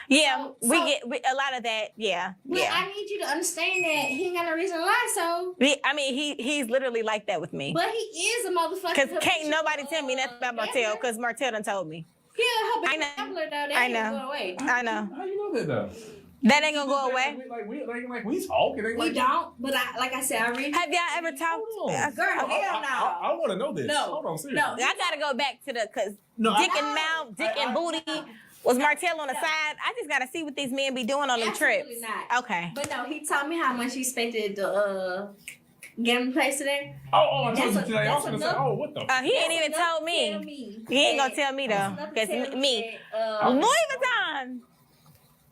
[SPEAKER 3] Yeah, we get a lot of that. Yeah,
[SPEAKER 4] But
[SPEAKER 3] yeah.
[SPEAKER 4] I need you to understand that he ain't got no reason to lie. So,
[SPEAKER 3] I mean, he's literally like that with me.
[SPEAKER 4] but he is a motherfucker.
[SPEAKER 3] Because can't nobody tell me nothing about Martell because Martell done told me.
[SPEAKER 4] Yeah, her
[SPEAKER 3] I know.
[SPEAKER 4] gambler though. That
[SPEAKER 3] I
[SPEAKER 4] ain't
[SPEAKER 3] know.
[SPEAKER 4] going away.
[SPEAKER 3] I know.
[SPEAKER 5] How you know that though?
[SPEAKER 3] That ain't gonna go away.
[SPEAKER 5] Like we talking.
[SPEAKER 4] We don't, but like I said, I read.
[SPEAKER 3] Have y'all ever talked?
[SPEAKER 4] Girl, hell no.
[SPEAKER 5] I want to know this.
[SPEAKER 4] No.
[SPEAKER 5] Hold on, seriously.
[SPEAKER 4] No.
[SPEAKER 3] I gotta go back to because
[SPEAKER 5] No,
[SPEAKER 3] dick and mouth, dick and booty. Was Martell on the side? I just gotta see what these men be doing on them trips.
[SPEAKER 4] Absolutely not.
[SPEAKER 3] Okay.
[SPEAKER 4] But no, he told me how much he spent to get him place today.
[SPEAKER 5] I told you today. I was
[SPEAKER 4] That's
[SPEAKER 5] gonna say,
[SPEAKER 4] enough.
[SPEAKER 5] what the?
[SPEAKER 3] He ain't even told me. He ain't gonna tell me though, cause me. Louis Vuitton.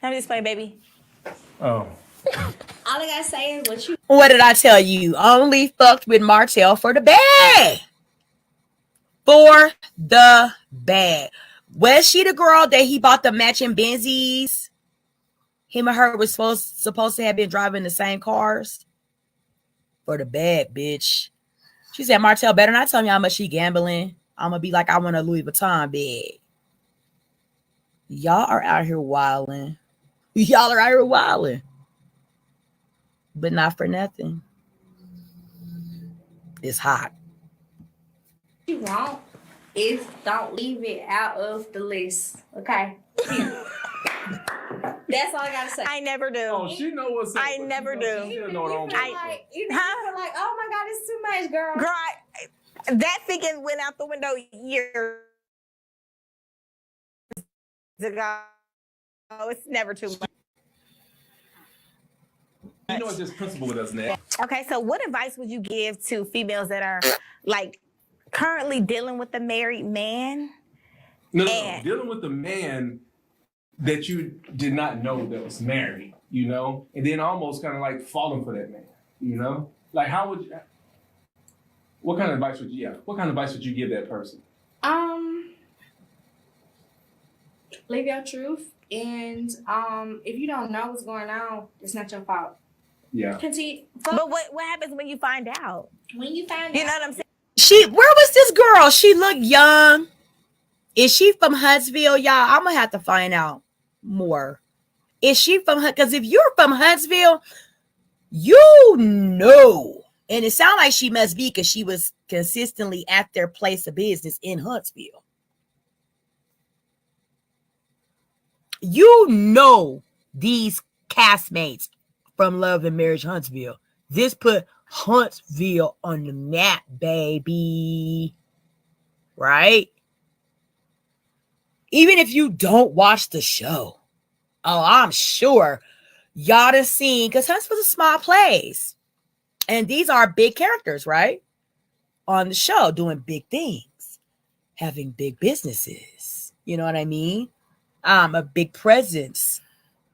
[SPEAKER 3] I'm just playing, baby.
[SPEAKER 5] Oh.
[SPEAKER 4] All I gotta say is what you.
[SPEAKER 2] What did I tell you? Only fucked with Martell for the bag. For the bag. Was she the girl that he bought the matching Benzies? Him and her was supposed to have been driving the same cars? For the bag, bitch. She said, Martell better not tell me how much she gambling. I'm gonna be like, I want a Louis Vuitton bag. Y'all are out here wilding. Y'all are out here wilding. But not for nothing. It's hot.
[SPEAKER 4] You won't is don't leave it out of the list. Okay. That's all I gotta say.
[SPEAKER 3] I never do.
[SPEAKER 5] Oh, she know what's up.
[SPEAKER 3] I never do.
[SPEAKER 5] She know what I'm
[SPEAKER 4] Even if you feel like, oh my God, it's too much, girl.
[SPEAKER 3] Girl, that thinking went out the window years ago. Oh, it's never too much.
[SPEAKER 5] You know it's just principle with us now.
[SPEAKER 3] Okay, so what advice would you give to females that are like currently dealing with a married man?
[SPEAKER 5] No, dealing with the man that you did not know that was married, you know, and then almost kind of like falling for that man, you know, like how would you? What kind of advice would you? Yeah, what kind of advice would you give that person?
[SPEAKER 4] Live your truth, and if you don't know what's going on, it's not your fault.
[SPEAKER 5] Yeah.
[SPEAKER 4] Continue.
[SPEAKER 3] But what happens when you find out?
[SPEAKER 4] When you find
[SPEAKER 3] You
[SPEAKER 4] out,
[SPEAKER 3] know what I'm saying?
[SPEAKER 2] Where was this girl? She looked young. Is she from Huntsville, y'all? I'm gonna have to find out more. Is she from? Because if you're from Huntsville, you know, and it sounds like she must be because she was consistently at their place of business in Huntsville. You know these castmates from Love and Marriage Huntsville. This put Huntsville on the map, baby. Right? Even if you don't watch the show, oh, I'm sure y'all done seen, because Huntsville's a small place. And these are big characters, right? On the show, doing big things, having big businesses. You know what I mean? A big presence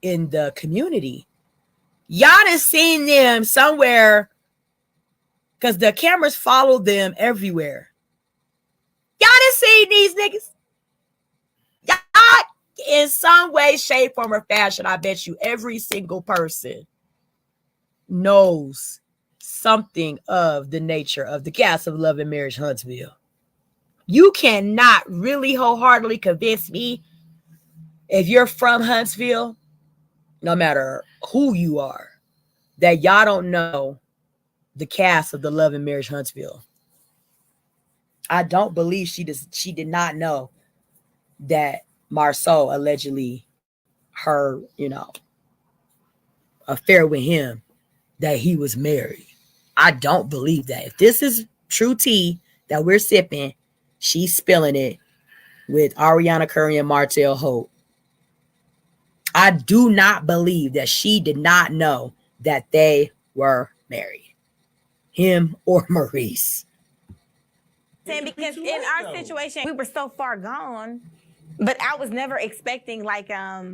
[SPEAKER 2] in the community. Y'all done seen them somewhere because the cameras follow them everywhere. Y'all done seen these niggas. Y'all, in some way, shape, form, or fashion, I bet you every single person knows something of the nature of the cast of Love and Marriage Huntsville. You cannot really wholeheartedly convince me, if you're from Huntsville, no matter who you are, that y'all don't know the cast of the Love and Marriage Huntsville. I don't believe she did not know that MARSOU allegedly her, affair with him, that he was married. I don't believe that. If this is true tea that we're sipping, she's spilling it with Ariana Curry and Martell HOLT. I do not believe that she did not know that they were married. Him or Maurice.
[SPEAKER 3] Because in our situation, we were so far gone, but I was never expecting like a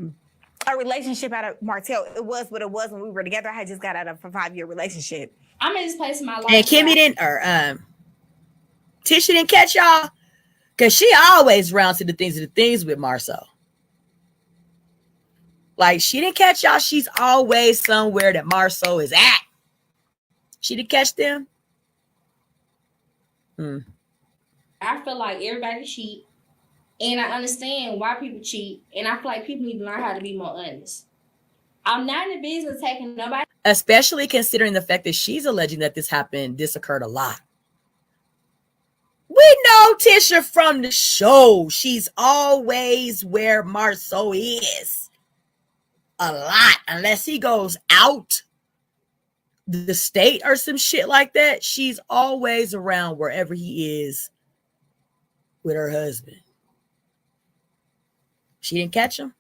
[SPEAKER 3] relationship out of Martell. It was what it was when we were together. I had just got out of a 5-year relationship.
[SPEAKER 4] I'm in this place in my life.
[SPEAKER 2] And Kimmy didn't, or Tisha didn't catch y'all, because she always rounds to the things with MARSOU. Like, she didn't catch y'all. She's always somewhere that MARSOU is at. She didn't catch them.
[SPEAKER 4] I feel like everybody cheat, and I understand why people cheat, and I feel like people need to learn how to be more honest. I'm not in the business of taking nobody.
[SPEAKER 2] Especially considering the fact that she's alleging that this occurred a lot. We know Tisha from the show. She's always where MARSOU is. a lot unless he goes out the state or some shit like that. She's always around wherever he is with her husband. She didn't catch him?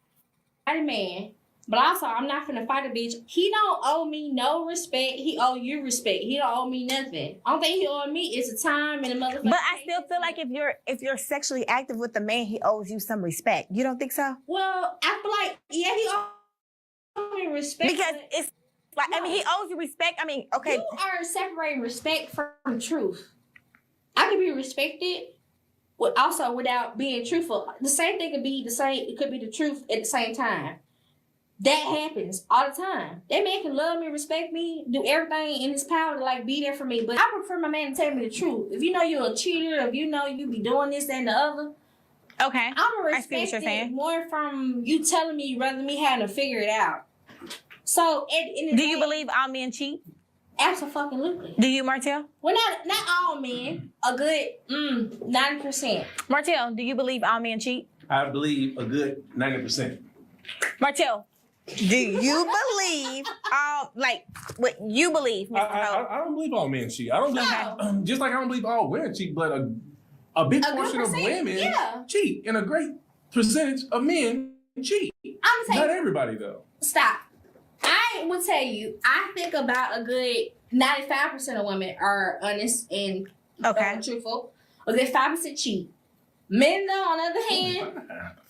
[SPEAKER 4] Man. But also, I'm not finna fight a bitch. He don't owe me no respect. He owe you respect. He don't owe me nothing. Only thing he owe me is a time and a motherfucker.
[SPEAKER 3] But I still feel like if you're sexually active with the man, he owes you some respect. You don't think so?
[SPEAKER 4] Well, I feel like, yeah, he owes me respect.
[SPEAKER 3] Because it's like, I mean, he owes you respect. I mean, okay.
[SPEAKER 4] You are separating respect from truth. I can be respected, but also without being truthful. The same thing could be the same. It could be the truth at the same time. That happens all the time. That man can love me, respect me, do everything in his power to like be there for me. But I prefer my man to tell me the truth. If you know you're a cheater, if you know you be doing this, that, and the other.
[SPEAKER 3] Okay.
[SPEAKER 4] I'm gonna
[SPEAKER 3] I see what
[SPEAKER 4] respect
[SPEAKER 3] you're saying.
[SPEAKER 4] it more from you telling me rather than me having to figure it out. So,
[SPEAKER 3] do you believe all men cheat?
[SPEAKER 4] Absolutely.
[SPEAKER 3] Do you, Martell?
[SPEAKER 4] Well, not all men. A good 90%.
[SPEAKER 3] Martell, do you believe all men cheat?
[SPEAKER 5] I believe a good 90%.
[SPEAKER 3] Martell, do you believe all, like, what you believe, Mr.
[SPEAKER 5] I don't believe all men cheat. I don't believe, just like I don't believe all women cheat, but a big portion of women cheat, and a great percentage of men cheat.
[SPEAKER 4] I'm saying,
[SPEAKER 5] not everybody though.
[SPEAKER 4] Stop. I will tell you, I think about a good 95% of women are honest and truthful. A good 5% cheat. Men, though, on the other hand,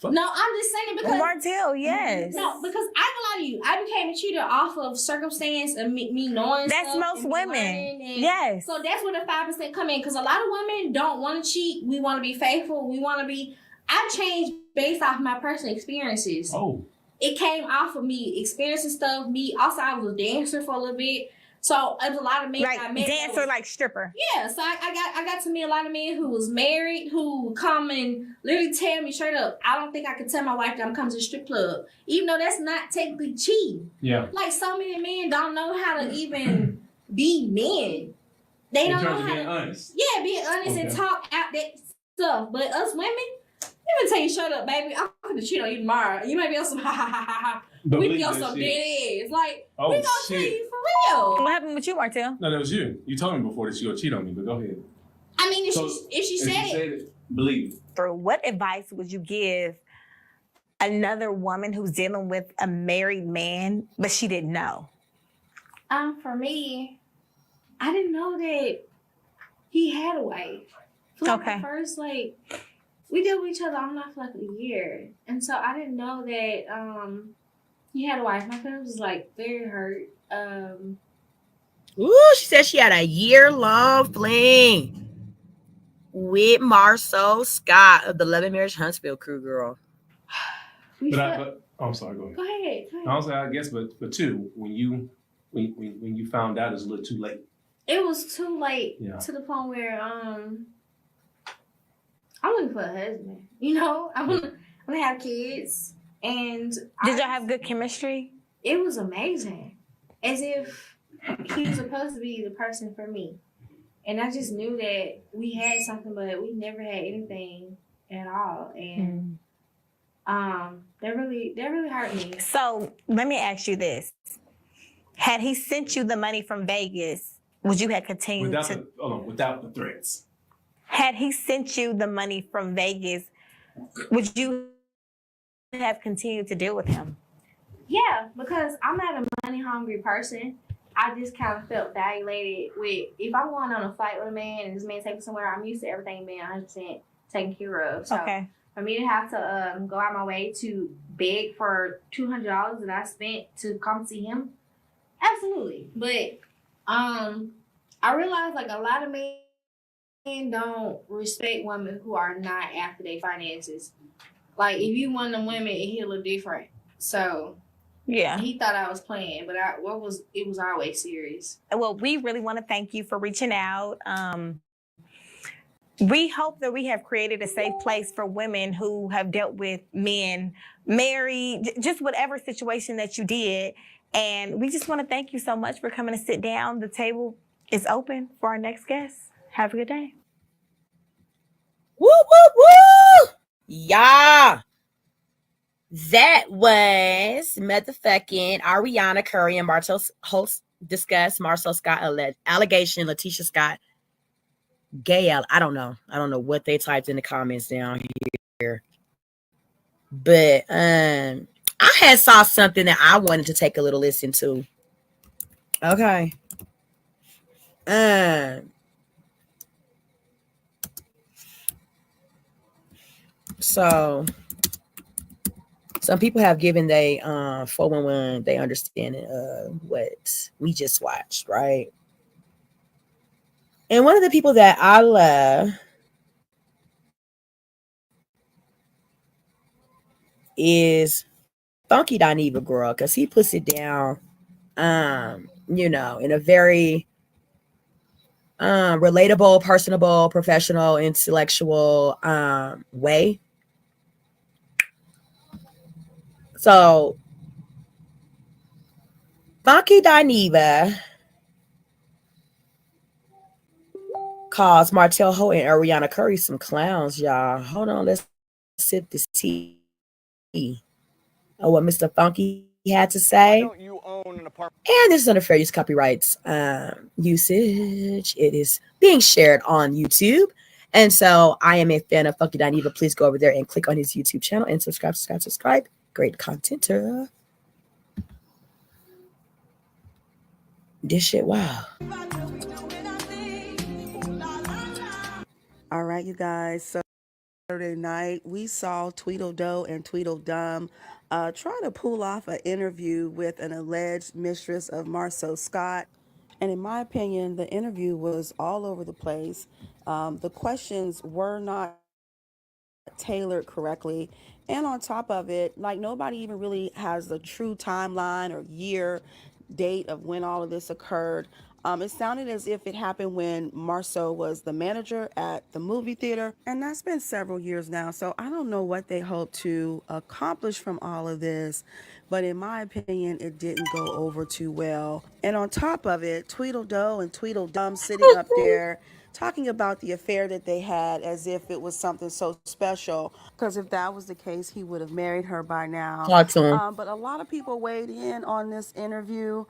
[SPEAKER 4] no, I'm just saying it because
[SPEAKER 3] Martell, yes.
[SPEAKER 4] No, because I can lie to you. I became a cheater off of circumstance and me knowing.
[SPEAKER 3] That's most women. Yes.
[SPEAKER 4] So that's where the 5% come in, because a lot of women don't want to cheat. We want to be faithful. We want to be. I changed based off my personal experiences.
[SPEAKER 5] Oh.
[SPEAKER 4] It came off of me experiencing stuff. Also, I was a dancer for a little bit. So it was a lot of men
[SPEAKER 3] like
[SPEAKER 4] I met.
[SPEAKER 3] Dancer, like stripper.
[SPEAKER 4] Yeah, so I got to meet a lot of men who was married, who come and literally tell me straight up, I don't think I could tell my wife that I'm coming to the strip club, even though that's not technically cheating.
[SPEAKER 5] Yeah.
[SPEAKER 4] Like so many men don't know how to even be men. They don't know how to.
[SPEAKER 5] Honest.
[SPEAKER 4] Yeah, being honest and talk out that stuff. But us women, let me tell you straight up, baby, I'm gonna cheat on you tomorrow. You might be on some ha ha ha ha ha. We be on some dead ass. Like, we gonna cheat you for real.
[SPEAKER 3] What happened with you, Martell?
[SPEAKER 5] No, that was you. You told me before that you gonna cheat on me, but go ahead.
[SPEAKER 4] I mean, if she said it,
[SPEAKER 5] believe it.
[SPEAKER 3] Through what advice would you give another woman who's dealing with a married man, but she didn't know?
[SPEAKER 4] For me, I didn't know that he had a wife. Like the first, like, we dealt with each other almost like a year. And so I didn't know that he had a wife. My parents was like very hurt.
[SPEAKER 2] Ooh, she said she had a year-long fling with MARSOU Scott of the Love and Marriage Huntsville crew, girl.
[SPEAKER 5] I'm sorry, go ahead.
[SPEAKER 4] Go ahead.
[SPEAKER 5] Honestly, I guess, but too, when you found out, it's a little too late.
[SPEAKER 4] It was too late to the point where I'm looking for a husband. You know, I want to have kids. And
[SPEAKER 3] did y'all have good chemistry?
[SPEAKER 4] It was amazing. As if he was supposed to be the person for me. And I just knew that we had something, but we never had anything at all. And that really hurt me. So
[SPEAKER 3] let me ask you this. Had he sent you the money from Vegas, would you have continued
[SPEAKER 5] without the threats?
[SPEAKER 3] Had he sent you the money from Vegas, would you have continued to deal with him?
[SPEAKER 4] Yeah, because I'm not a money hungry person. I just kind of felt violated with, if I'm going on a flight with a man and this man takes me somewhere, I'm used to everything being 100% taken care of. So for me to have to go out my way to beg for $200 that I spent to come see him, absolutely. But I realized like a lot of men don't respect women who are not after their finances. Like, if you one of them women, he a little different. So, yeah, he thought I was playing, but it was always serious.
[SPEAKER 3] Well, we really want to thank you for reaching out. We hope that we have created a safe place for women who have dealt with men, married, just whatever situation that you did. And we just want to thank you so much for coming to sit down. The table is open for our next guest. Have a good day.
[SPEAKER 2] Woo, woo, woo! Yeah. That was motherfucking Ariana Curry and Martell Holt discuss Marcel Scott allegation, Letitia Scott gay. I don't know what they typed in the comments down here, but I had saw something that I wanted to take a little listen to. Okay. So some people have given they 411 they understanding what we just watched, right? And one of the people that I love is Funky Dineva Girl, because he puts it down in a very relatable, personable, professional, intellectual way. So Funky Dineva calls Martell Holt and Ariana Curry some clowns, y'all. Hold on, let's sip this tea. What Mr. Funky had to say. Don't you own an apartment? And this is under fair use copyrights usage. It is being shared on YouTube. And so I am a fan of Funky Dineva. Please go over there and click on his YouTube channel and subscribe. Great content. This shit, wow.
[SPEAKER 7] All right, you guys. So Saturday night, we saw Tweedledum and Tweedledum try to pull off an interview with an alleged mistress of Marceau Scott. And in my opinion, the interview was all over the place. The questions were not tailored correctly. And on top of it, like nobody even really has the true timeline or year date of when all of this occurred. It sounded as if it happened when Marceau was the manager at the movie theater, and that's been several years now. So I don't know what they hope to accomplish from all of this, but in my opinion, it didn't go over too well. And on top of it, Tweedledum and Tweedledum sitting up there talking about the affair that they had as if it was something so special. Because if that was the case, he would have married her by now.
[SPEAKER 2] Talk to him.
[SPEAKER 7] But a lot of people weighed in on this interview.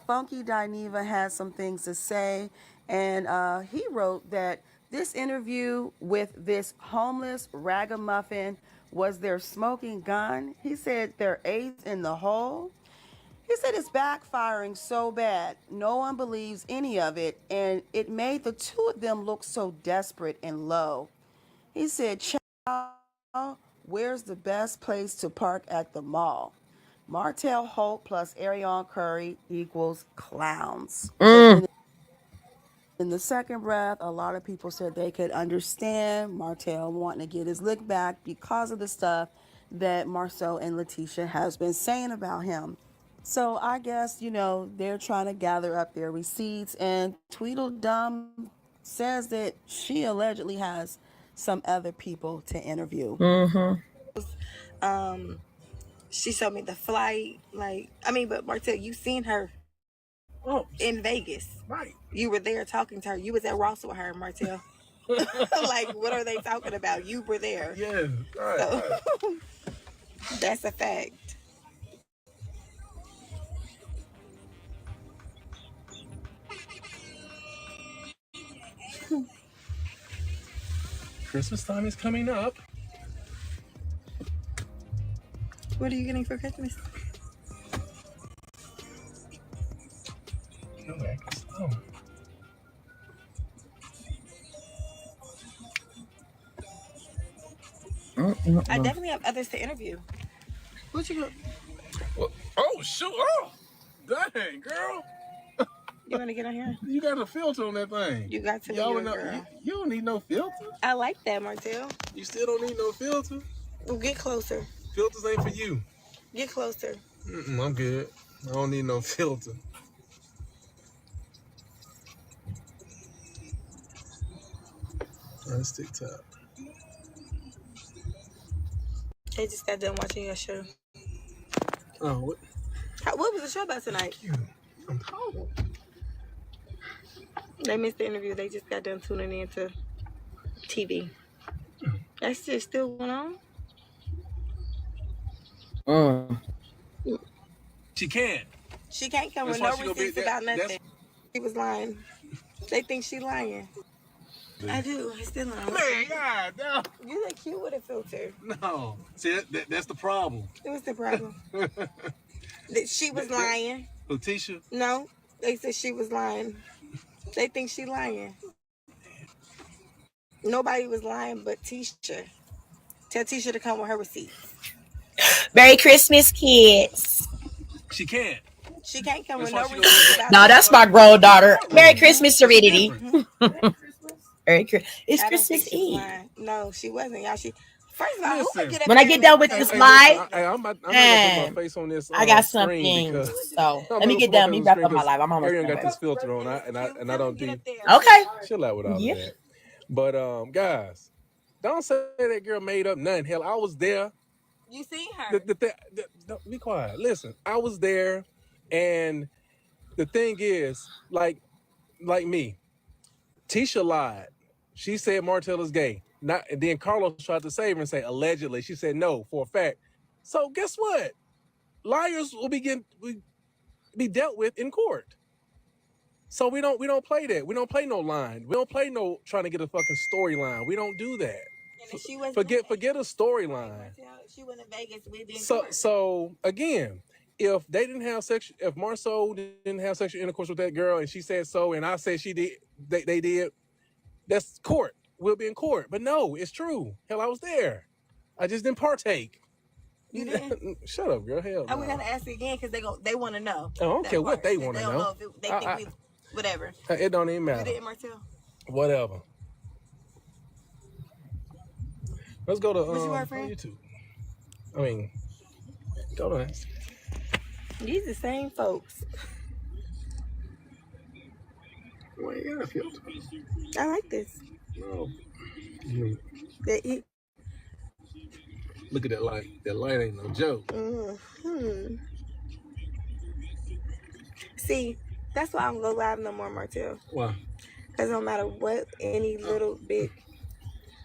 [SPEAKER 7] Funky Dineva had some things to say, and he wrote that this interview with this homeless ragamuffin was their smoking gun. He said their ace in the hole. He said it's backfiring so bad. No one believes any of it, and it made the two of them look so desperate and low. He said, "Child, where's the best place to park at the mall? Martell Holt plus ARRIONE Curry equals clowns." In the second breath, a lot of people said they could understand Martell wanting to get his lick back because of the stuff that Marceau and Letitia has been saying about him. So I guess, they're trying to gather up their receipts, and Tweedledum says that she allegedly has some other people to interview.
[SPEAKER 8] She showed me the flight. But Martell, you seen her in Vegas.
[SPEAKER 5] Right.
[SPEAKER 8] You were there talking to her. You was at Ross with her, Martell. Like, what are they talking about? You were there.
[SPEAKER 5] Yeah, right.
[SPEAKER 8] So, that's a fact.
[SPEAKER 5] Christmas time is coming up.
[SPEAKER 8] What are you getting for Christmas? I definitely have others to interview. What you got?
[SPEAKER 5] Well, oh, shoot. Oh, dang, girl.
[SPEAKER 8] You want to get on here?
[SPEAKER 5] You got a filter on that thing.
[SPEAKER 8] You got to be
[SPEAKER 5] Y'all
[SPEAKER 8] a girl.
[SPEAKER 5] You don't need no filter.
[SPEAKER 8] I like that, Martell.
[SPEAKER 5] You still don't need no filter.
[SPEAKER 8] Well, get closer.
[SPEAKER 5] Filters ain't for you.
[SPEAKER 8] Get closer.
[SPEAKER 5] I'm good. I don't need no filter. Let's TikTok.
[SPEAKER 8] They just got done watching your show.
[SPEAKER 5] Oh, what?
[SPEAKER 8] What was the show about tonight?
[SPEAKER 5] I'm tall.
[SPEAKER 8] They missed the interview. They just got done tuning into TV. That shit still going on?
[SPEAKER 5] She can't.
[SPEAKER 8] She can't come
[SPEAKER 5] That's
[SPEAKER 8] with
[SPEAKER 5] why
[SPEAKER 8] no
[SPEAKER 5] she gonna be-
[SPEAKER 8] receipts
[SPEAKER 5] that-
[SPEAKER 8] about
[SPEAKER 5] that's-
[SPEAKER 8] nothing. She was lying. They think she lying. I do. I still lying.
[SPEAKER 5] Man, God, no.
[SPEAKER 8] You look cute with a filter.
[SPEAKER 5] No. See, that's the problem.
[SPEAKER 8] What's the problem? That she was lying.
[SPEAKER 5] Letitia?
[SPEAKER 8] No, they said she was lying. They think she lying. Nobody was lying but Tisha. Tell Tisha to come with her receipts.
[SPEAKER 2] Merry Christmas, kids.
[SPEAKER 5] She can't.
[SPEAKER 8] She can't come
[SPEAKER 5] That's
[SPEAKER 8] with
[SPEAKER 5] why
[SPEAKER 8] no
[SPEAKER 5] she
[SPEAKER 8] receipts
[SPEAKER 5] gonna-
[SPEAKER 8] about
[SPEAKER 2] No, that's my grown daughter. Merry Christmas,
[SPEAKER 5] It's
[SPEAKER 2] Serenity.
[SPEAKER 5] different.
[SPEAKER 2] Merry Christmas. It's
[SPEAKER 8] I don't think
[SPEAKER 2] Christmas
[SPEAKER 8] she was
[SPEAKER 2] Eve.
[SPEAKER 8] lying. No, she wasn't. Y'all, first of all, who
[SPEAKER 5] Listen.
[SPEAKER 8] would get up
[SPEAKER 2] When I
[SPEAKER 8] there
[SPEAKER 2] get
[SPEAKER 8] and
[SPEAKER 2] done
[SPEAKER 8] make
[SPEAKER 2] with this
[SPEAKER 8] that-
[SPEAKER 2] live,
[SPEAKER 5] I'm not gonna put my face on this.
[SPEAKER 2] I got
[SPEAKER 5] screen
[SPEAKER 2] something.
[SPEAKER 5] because
[SPEAKER 2] So
[SPEAKER 5] I'm
[SPEAKER 2] let me
[SPEAKER 5] not
[SPEAKER 2] get
[SPEAKER 5] gonna
[SPEAKER 2] done.
[SPEAKER 5] put
[SPEAKER 2] Me
[SPEAKER 5] my
[SPEAKER 2] wrap
[SPEAKER 5] screen
[SPEAKER 2] up my
[SPEAKER 5] 'cause
[SPEAKER 2] live. I'm almost
[SPEAKER 5] Arion got
[SPEAKER 2] done.
[SPEAKER 5] this filter on, and I don't
[SPEAKER 8] Get
[SPEAKER 5] do.
[SPEAKER 8] up there.
[SPEAKER 2] Okay.
[SPEAKER 5] Chill out with all
[SPEAKER 2] Yeah.
[SPEAKER 5] of that. But guys, don't say that girl made up nothing. Hell, I was there.
[SPEAKER 8] You seen her.
[SPEAKER 5] Be quiet. Listen, I was there, and the thing is, like me, Tisha lied. She said Martell is gay. And then Carlos tried to save her and say allegedly. She said no for a fact. So guess what? Liars will be dealt with in court. So we don't play that. We don't play no line. We don't play no trying to get a fucking storyline. We don't do that.
[SPEAKER 8] And she wasn't
[SPEAKER 5] Forget a storyline.
[SPEAKER 8] She went to Vegas with him.
[SPEAKER 5] So again, if they didn't have if Marceau didn't have sexual intercourse with that girl and she said so and I said she did, they did, that's court. We'll be in court. But no, it's true. Hell, I was there. I just didn't partake.
[SPEAKER 8] You didn't?
[SPEAKER 5] Shut up, girl. Hell,
[SPEAKER 8] we gotta ask again because they want to know.
[SPEAKER 5] I don't care what they want to
[SPEAKER 8] They don't
[SPEAKER 5] know.
[SPEAKER 8] know if they think we whatever.
[SPEAKER 5] It don't even matter.
[SPEAKER 8] You didn't, Martell?
[SPEAKER 5] Whatever. Let's go to
[SPEAKER 8] YouTube.
[SPEAKER 5] I mean, go to
[SPEAKER 8] These the same folks.
[SPEAKER 5] Well, you got a filter.
[SPEAKER 8] I like this.
[SPEAKER 5] No. Look at that light. That light ain't no joke.
[SPEAKER 8] Mm-hmm. See, that's why I don't go live no more, Martell.
[SPEAKER 5] Why?
[SPEAKER 8] Because no matter what, any little bit.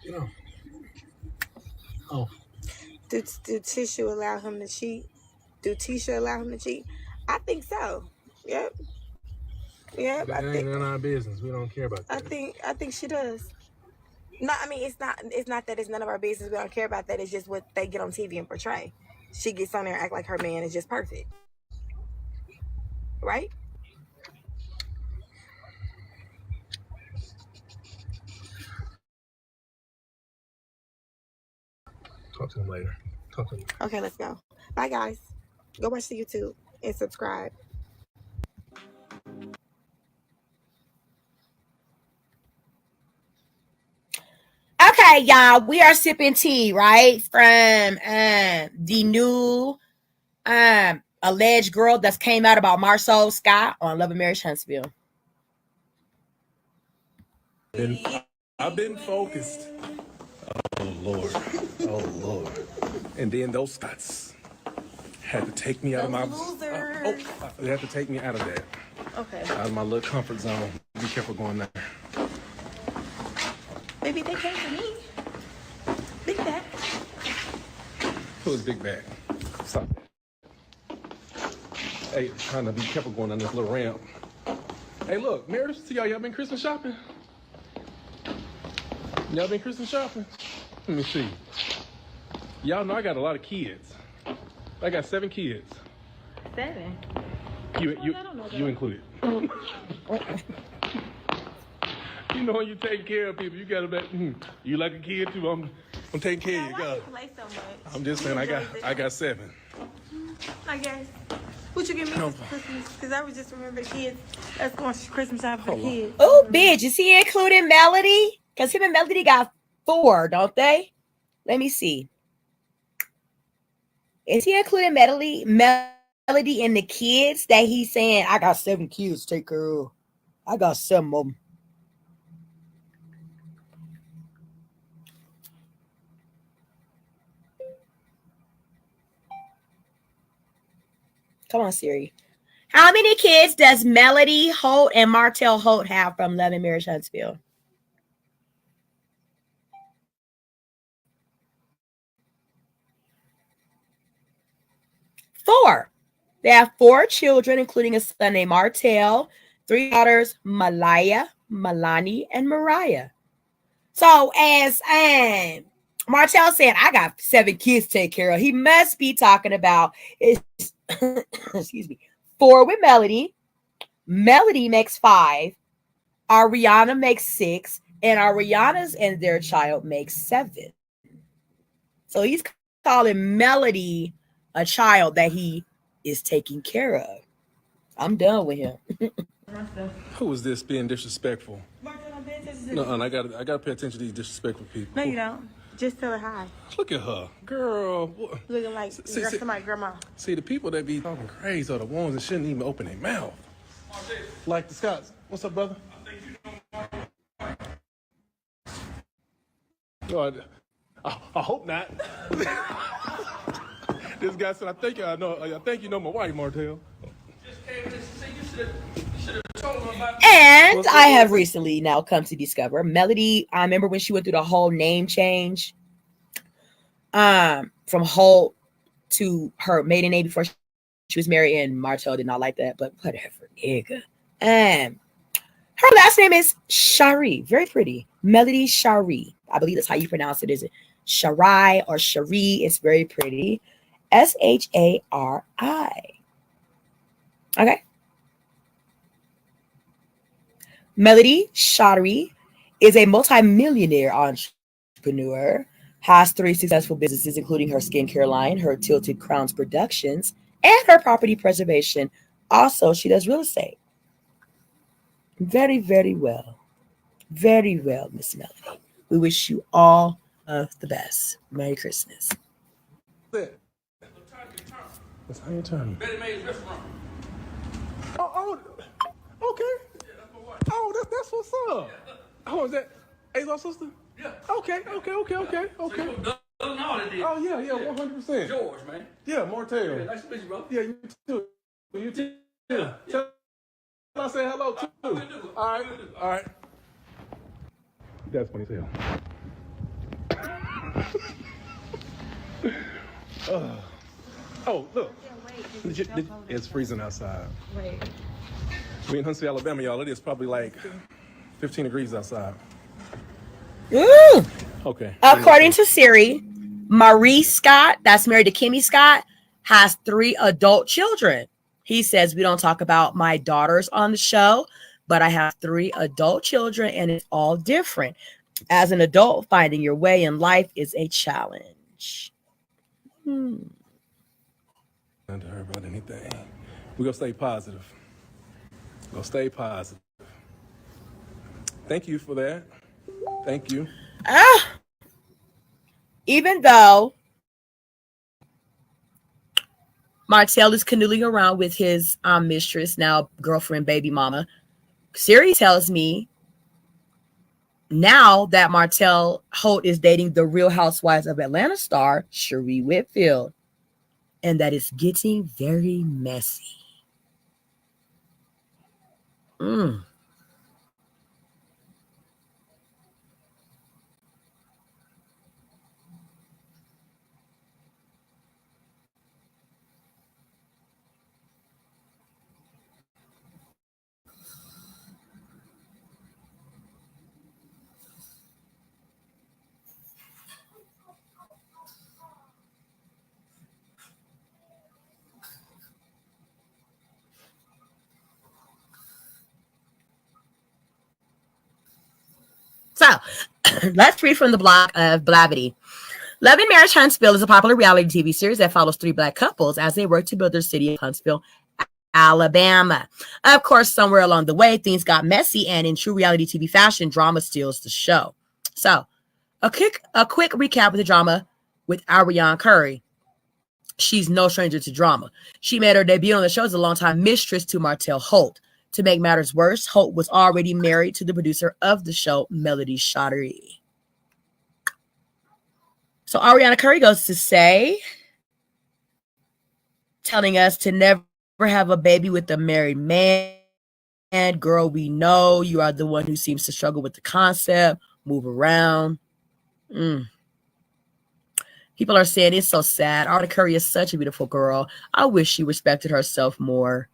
[SPEAKER 5] You know. Oh.
[SPEAKER 8] Do Tisha allow him to cheat? Do Tisha allow him to cheat? I think so. Yep. Yep.
[SPEAKER 5] That ain't none of our business. We don't care about that.
[SPEAKER 8] I think she does. No, I mean it's not that it's none of our business. We don't care about that. It's just what they get on TV and portray. She gets on there and act like her man is just perfect. Right?
[SPEAKER 5] Talk to him later. Talk to him.
[SPEAKER 8] Okay, let's go. Bye guys. Go watch the YouTube and subscribe.
[SPEAKER 2] Okay, y'all, we are sipping tea, right? From the new alleged girl that's came out about Marceau Scott on Love and Marriage Huntsville.
[SPEAKER 5] I've been focused. Oh Lord. Oh Lord. And then those Scots had to take me out of my they had to take me out of that.
[SPEAKER 8] Okay.
[SPEAKER 5] Out of my little comfort zone. Be careful going there.
[SPEAKER 8] Maybe they came for me. Big back.
[SPEAKER 5] Who's big bag? Stop. Hey, trying to be careful going on this little ramp. Hey, look, marriage to y'all been Christmas shopping? Y'all been Christmas shopping? Let me see. Y'all know I got a lot of kids. I got 7 kids.
[SPEAKER 3] 7?
[SPEAKER 5] You included. You know when you take care of people, you gotta be. You like a kid too. I'm taking care of you, guys.
[SPEAKER 8] Play so much.
[SPEAKER 5] I'm just saying I got 7.
[SPEAKER 8] I guess. What you give me for Christmas? Because I was just remember kids. That's going to Christmas time for the kids.
[SPEAKER 2] Oh, bitch, is he including Melody? Because him and Melody got 4, don't they? Let me see. Is he including Melody in the kids that he's saying, I got 7 kids to take care of? I got 7 of them. Come on, Siri. How many kids does Melody Holt and Martell Holt have from Love and Marriage Huntsville? 4. They have 4 children, including a son named Martell, 3 daughters, Malaya, Milani, and Mariah. So as Martell said, I got 7 kids to take care of. He must be talking about his, excuse me, 4 with Melody. Melody makes 5. Ariana makes 6. And Ariana's and their child makes 7. So he's calling Melody a child that he is taking care of. I'm done with him.
[SPEAKER 5] Who is this being disrespectful? No, I gotta pay attention to these disrespectful people.
[SPEAKER 8] No, you don't. Just tell her hi.
[SPEAKER 5] Look at her, girl.
[SPEAKER 8] Looking like somebody's grandma.
[SPEAKER 5] See, the people that be talking crazy are the ones that shouldn't even open their mouth. Like the Scots. What's up, brother? God, I hope not. This guy said, I think you know my wife, Martell.
[SPEAKER 2] And I have recently now come to discover Melody. I remember when she went through the whole name change from HOLT to her maiden name before she was married, and Martell did not like that, but whatever, nigga. Her last name is Shari. Very pretty. Melody Shari. I believe that's how you pronounce it. Is it Shari or Shari? It's very pretty. Shari. Okay. Melody Shari is a multi-millionaire entrepreneur, has 3 successful businesses, including her skincare line, her Tilted Crowns Productions, and her property preservation. Also, she does real estate. Very, very well. Very well, Miss Melody. We wish you all of the best. Merry Christmas.
[SPEAKER 5] That's how you turn. Oh, okay. Oh, that's what's up. Oh, is that Azar's sister? Yeah. Okay. Oh, yeah, 100%.
[SPEAKER 9] George, man.
[SPEAKER 5] Yeah, Martell.
[SPEAKER 9] Yeah, nice to meet you, bro.
[SPEAKER 5] Yeah, you too. You too. Yeah. Tell I say hello, too. All right. That's funny as hell. Oh, look. It's freezing outside.
[SPEAKER 8] Wait.
[SPEAKER 5] We in Huntsville, Alabama, y'all. It is probably like 15 degrees outside.
[SPEAKER 2] Ooh.
[SPEAKER 5] Okay.
[SPEAKER 2] According to Siri, Marie Scott, that's married to Kimmy Scott, has 3 adult children. He says, we don't talk about my daughters on the show, but I have 3 adult children and it's all different. As an adult, finding your way in life is a challenge.
[SPEAKER 5] Not to her about anything. We're going to stay positive. Stay positive. Thank you for that. Thank you.
[SPEAKER 2] Even though Martell is canoodling around with his mistress, now girlfriend, baby mama, Siri tells me now that Martell Holt is dating the Real Housewives of Atlanta star, Sheree Whitfield, and that it's getting very messy. So let's read from the blog of Blavity. Love and Marriage Huntsville is a popular reality TV series that follows 3 Black couples as they work to build their city of Huntsville, Alabama. Of course, somewhere along the way, things got messy, and in true reality TV fashion, drama steals the show. So a quick recap of the drama with ARRIONE Curry. She's no stranger to drama. She made her debut on the show as a longtime mistress to Martell Holt. To make matters worse, Holt was already married to the producer of the show, Melody Shari. So ARRIONE Curry goes to say, telling us to never have a baby with a married man. And girl, we know you are the one who seems to struggle with the concept. Move around. People are saying it's so sad. Ariana Curry is such a beautiful girl. I wish she respected herself more.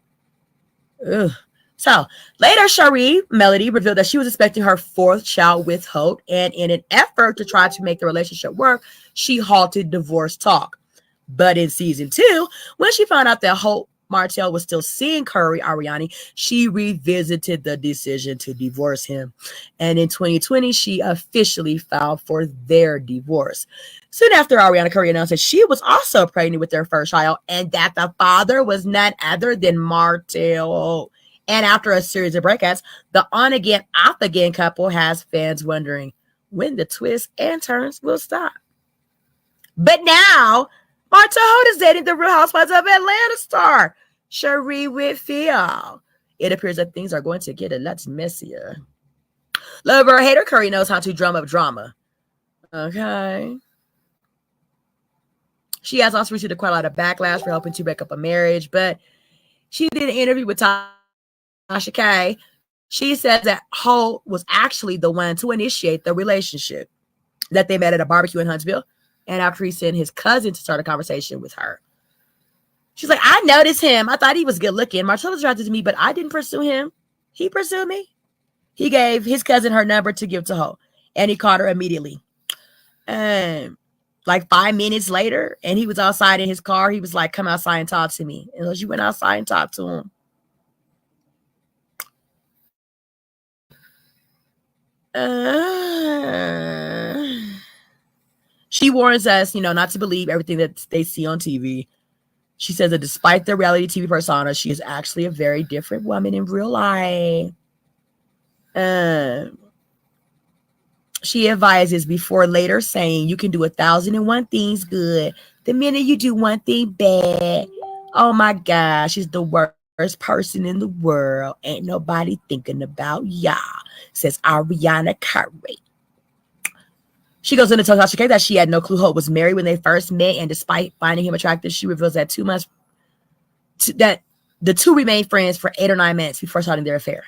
[SPEAKER 2] Ugh. So later, Cherie Melody revealed that she was expecting her 4th child with Holt, and in an effort to try to make the relationship work, she halted divorce talk. But in season 2, when she found out that Holt Martell was still seeing Curry Ariane, she revisited the decision to divorce him. And in 2020, she officially filed for their divorce. Soon after, Ariana Curry announced that she was also pregnant with their first child and that the father was none other than Martell. And after a series of breakups, the on-again, off-again couple has fans wondering when the twists and turns will stop. But now, Martell Holt is dating the Real Housewives of Atlanta star, Cherie Whitfield. It appears that things are going to get a lot messier. Lover or hater, Curry knows how to drum up drama. Okay. She has also received quite a lot of backlash for helping to break up a marriage, but she did an interview with Tasha K. She says that Holt was actually the one to initiate the relationship, that they met at a barbecue in Huntsville, and after he sent his cousin to start a conversation with her. She's like, I noticed him. I thought he was good looking. Martell was attracted to me, but I didn't pursue him. He pursued me. He gave his cousin her number to give to Holt, and he called her immediately. Like 5 minutes later, and he was outside in his car. He was like, come outside and talk to me. And she went outside and talked to him. She warns us, not to believe everything that they see on TV. She says that despite their reality TV persona, she is actually a very different woman in real life. She advises before later saying you can do 1,001 things good. The minute you do one thing bad, oh my gosh, she's the worst person in the world. Ain't nobody thinking about y'all, says Ariana Curry. She goes into Tasha K that she had no clue Holt was married when they first met, and despite finding him attractive, she reveals that that the two remained friends for 8 or 9 months before starting their affair.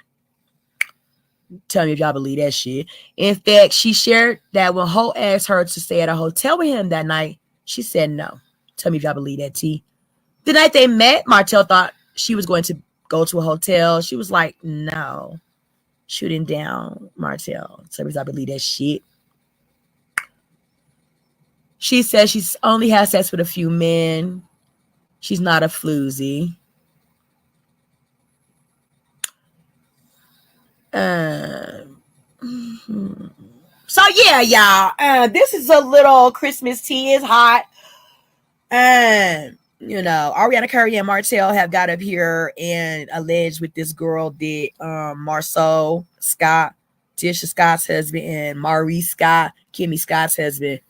[SPEAKER 2] Tell me if y'all believe that shit. In fact, she shared that when Holt asked her to stay at a hotel with him that night, she said no. Tell me if y'all believe that, T. The night they met, Martell thought she was going to go to a hotel. She was like, no. Shooting down Martell. Tell me if y'all believe that shit. She says she's only had sex with a few men. She's not a floozy. So yeah, y'all. This is a little Christmas tea. Is hot. Ariana Curry and Martell have got up here and alleged with this girl that MARSOU Scott, Tisha Scott's husband, and Maurice Scott, Kimmy Scott's husband,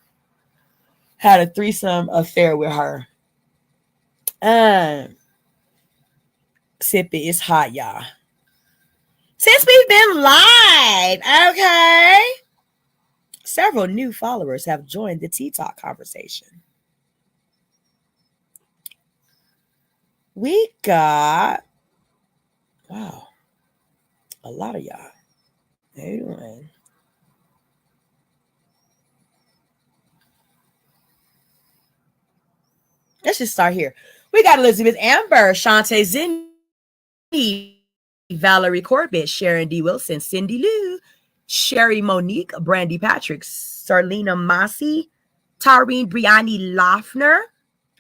[SPEAKER 2] had a threesome affair with her. Sippy, it's hot, y'all. Since we've been live, okay, several new followers have joined the Tea Talk conversation. We got, wow, a lot of y'all. How you doing? Let's just start here. We got Elizabeth Amber, Shantae Zinni, Valerie Corbett, Sharon D. Wilson, Cindy Lou, Sherry Monique, Brandy Patrick, Sarlena Massey, Tareen Brianni Loeffner,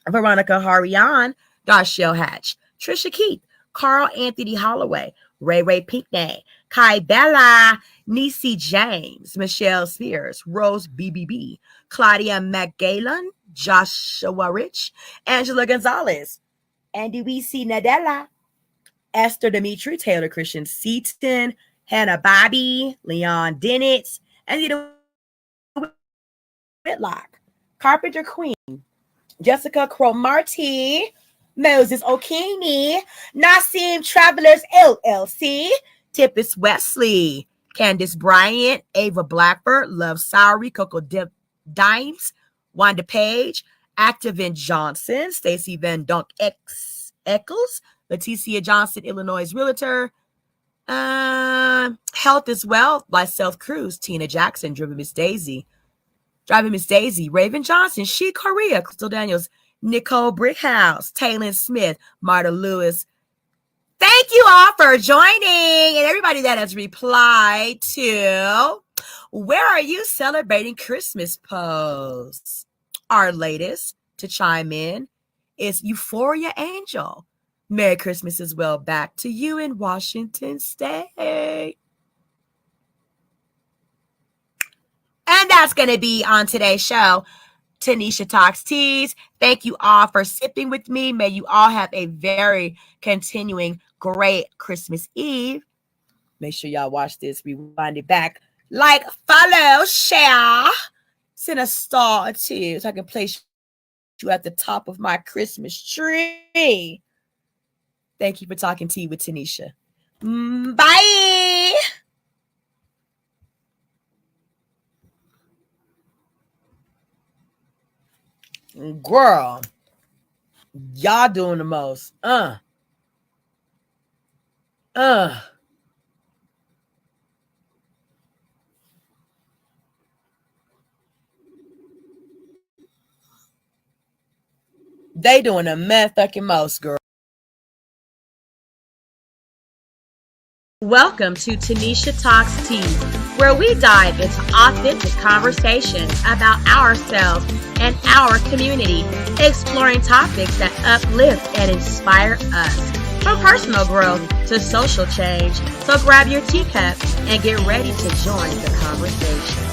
[SPEAKER 2] Veronica Harian, Darshell Hatch, Trisha Keith, Carl Anthony Holloway, Ray Pinckney, Kai Bella, Niecy James, Michelle Spears, Rose BBB, Claudia McGalen, Joshua Rich, Angela Gonzalez, Andy Weesey Nadella, Esther Dimitri, Taylor Christian Seaton, Hannah Bobby, Leon Dennett, Anita Whitlock, Carpenter Queen, Jessica Cromartie, Moses Okini, Nassim Travelers LLC, Tippis Wesley, Candace Bryant, Ava Blackbird, Love Sowery, Coco Dimes, Wanda Page, Activin Johnson, Stacy Van Donk Eccles, Leticia Johnson, Illinois Realtor, Health is Wealth by Self Cruz, Tina Jackson, Driven Miss Daisy, Driving Miss Daisy, Raven Johnson, She Korea, Crystal Daniels, Nicole Brickhouse, Taylor Smith, Marta Lewis. Thank you all for joining, and everybody that has replied to Where Are You Celebrating Christmas posts. Our latest to chime in is Euphoria Angel. Merry Christmas as well back to you in Washington State. And that's going to be on today's show. Tanisha Talks Teas. Thank you all for sipping with me. May you all have a very continuing great Christmas Eve. Make sure y'all watch this, rewind it back, like, follow, share, send a star or two so I can place you at the top of my Christmas tree. Thank you for talking tea with Tanisha. Bye. Girl, y'all doing the most. They doing the motherfucking most, girl.
[SPEAKER 1] Welcome to Tanisha Talks Teas, where we dive into authentic conversations about ourselves and our community, exploring topics that uplift and inspire us, from personal growth to social change. So grab your teacup and get ready to join the conversation.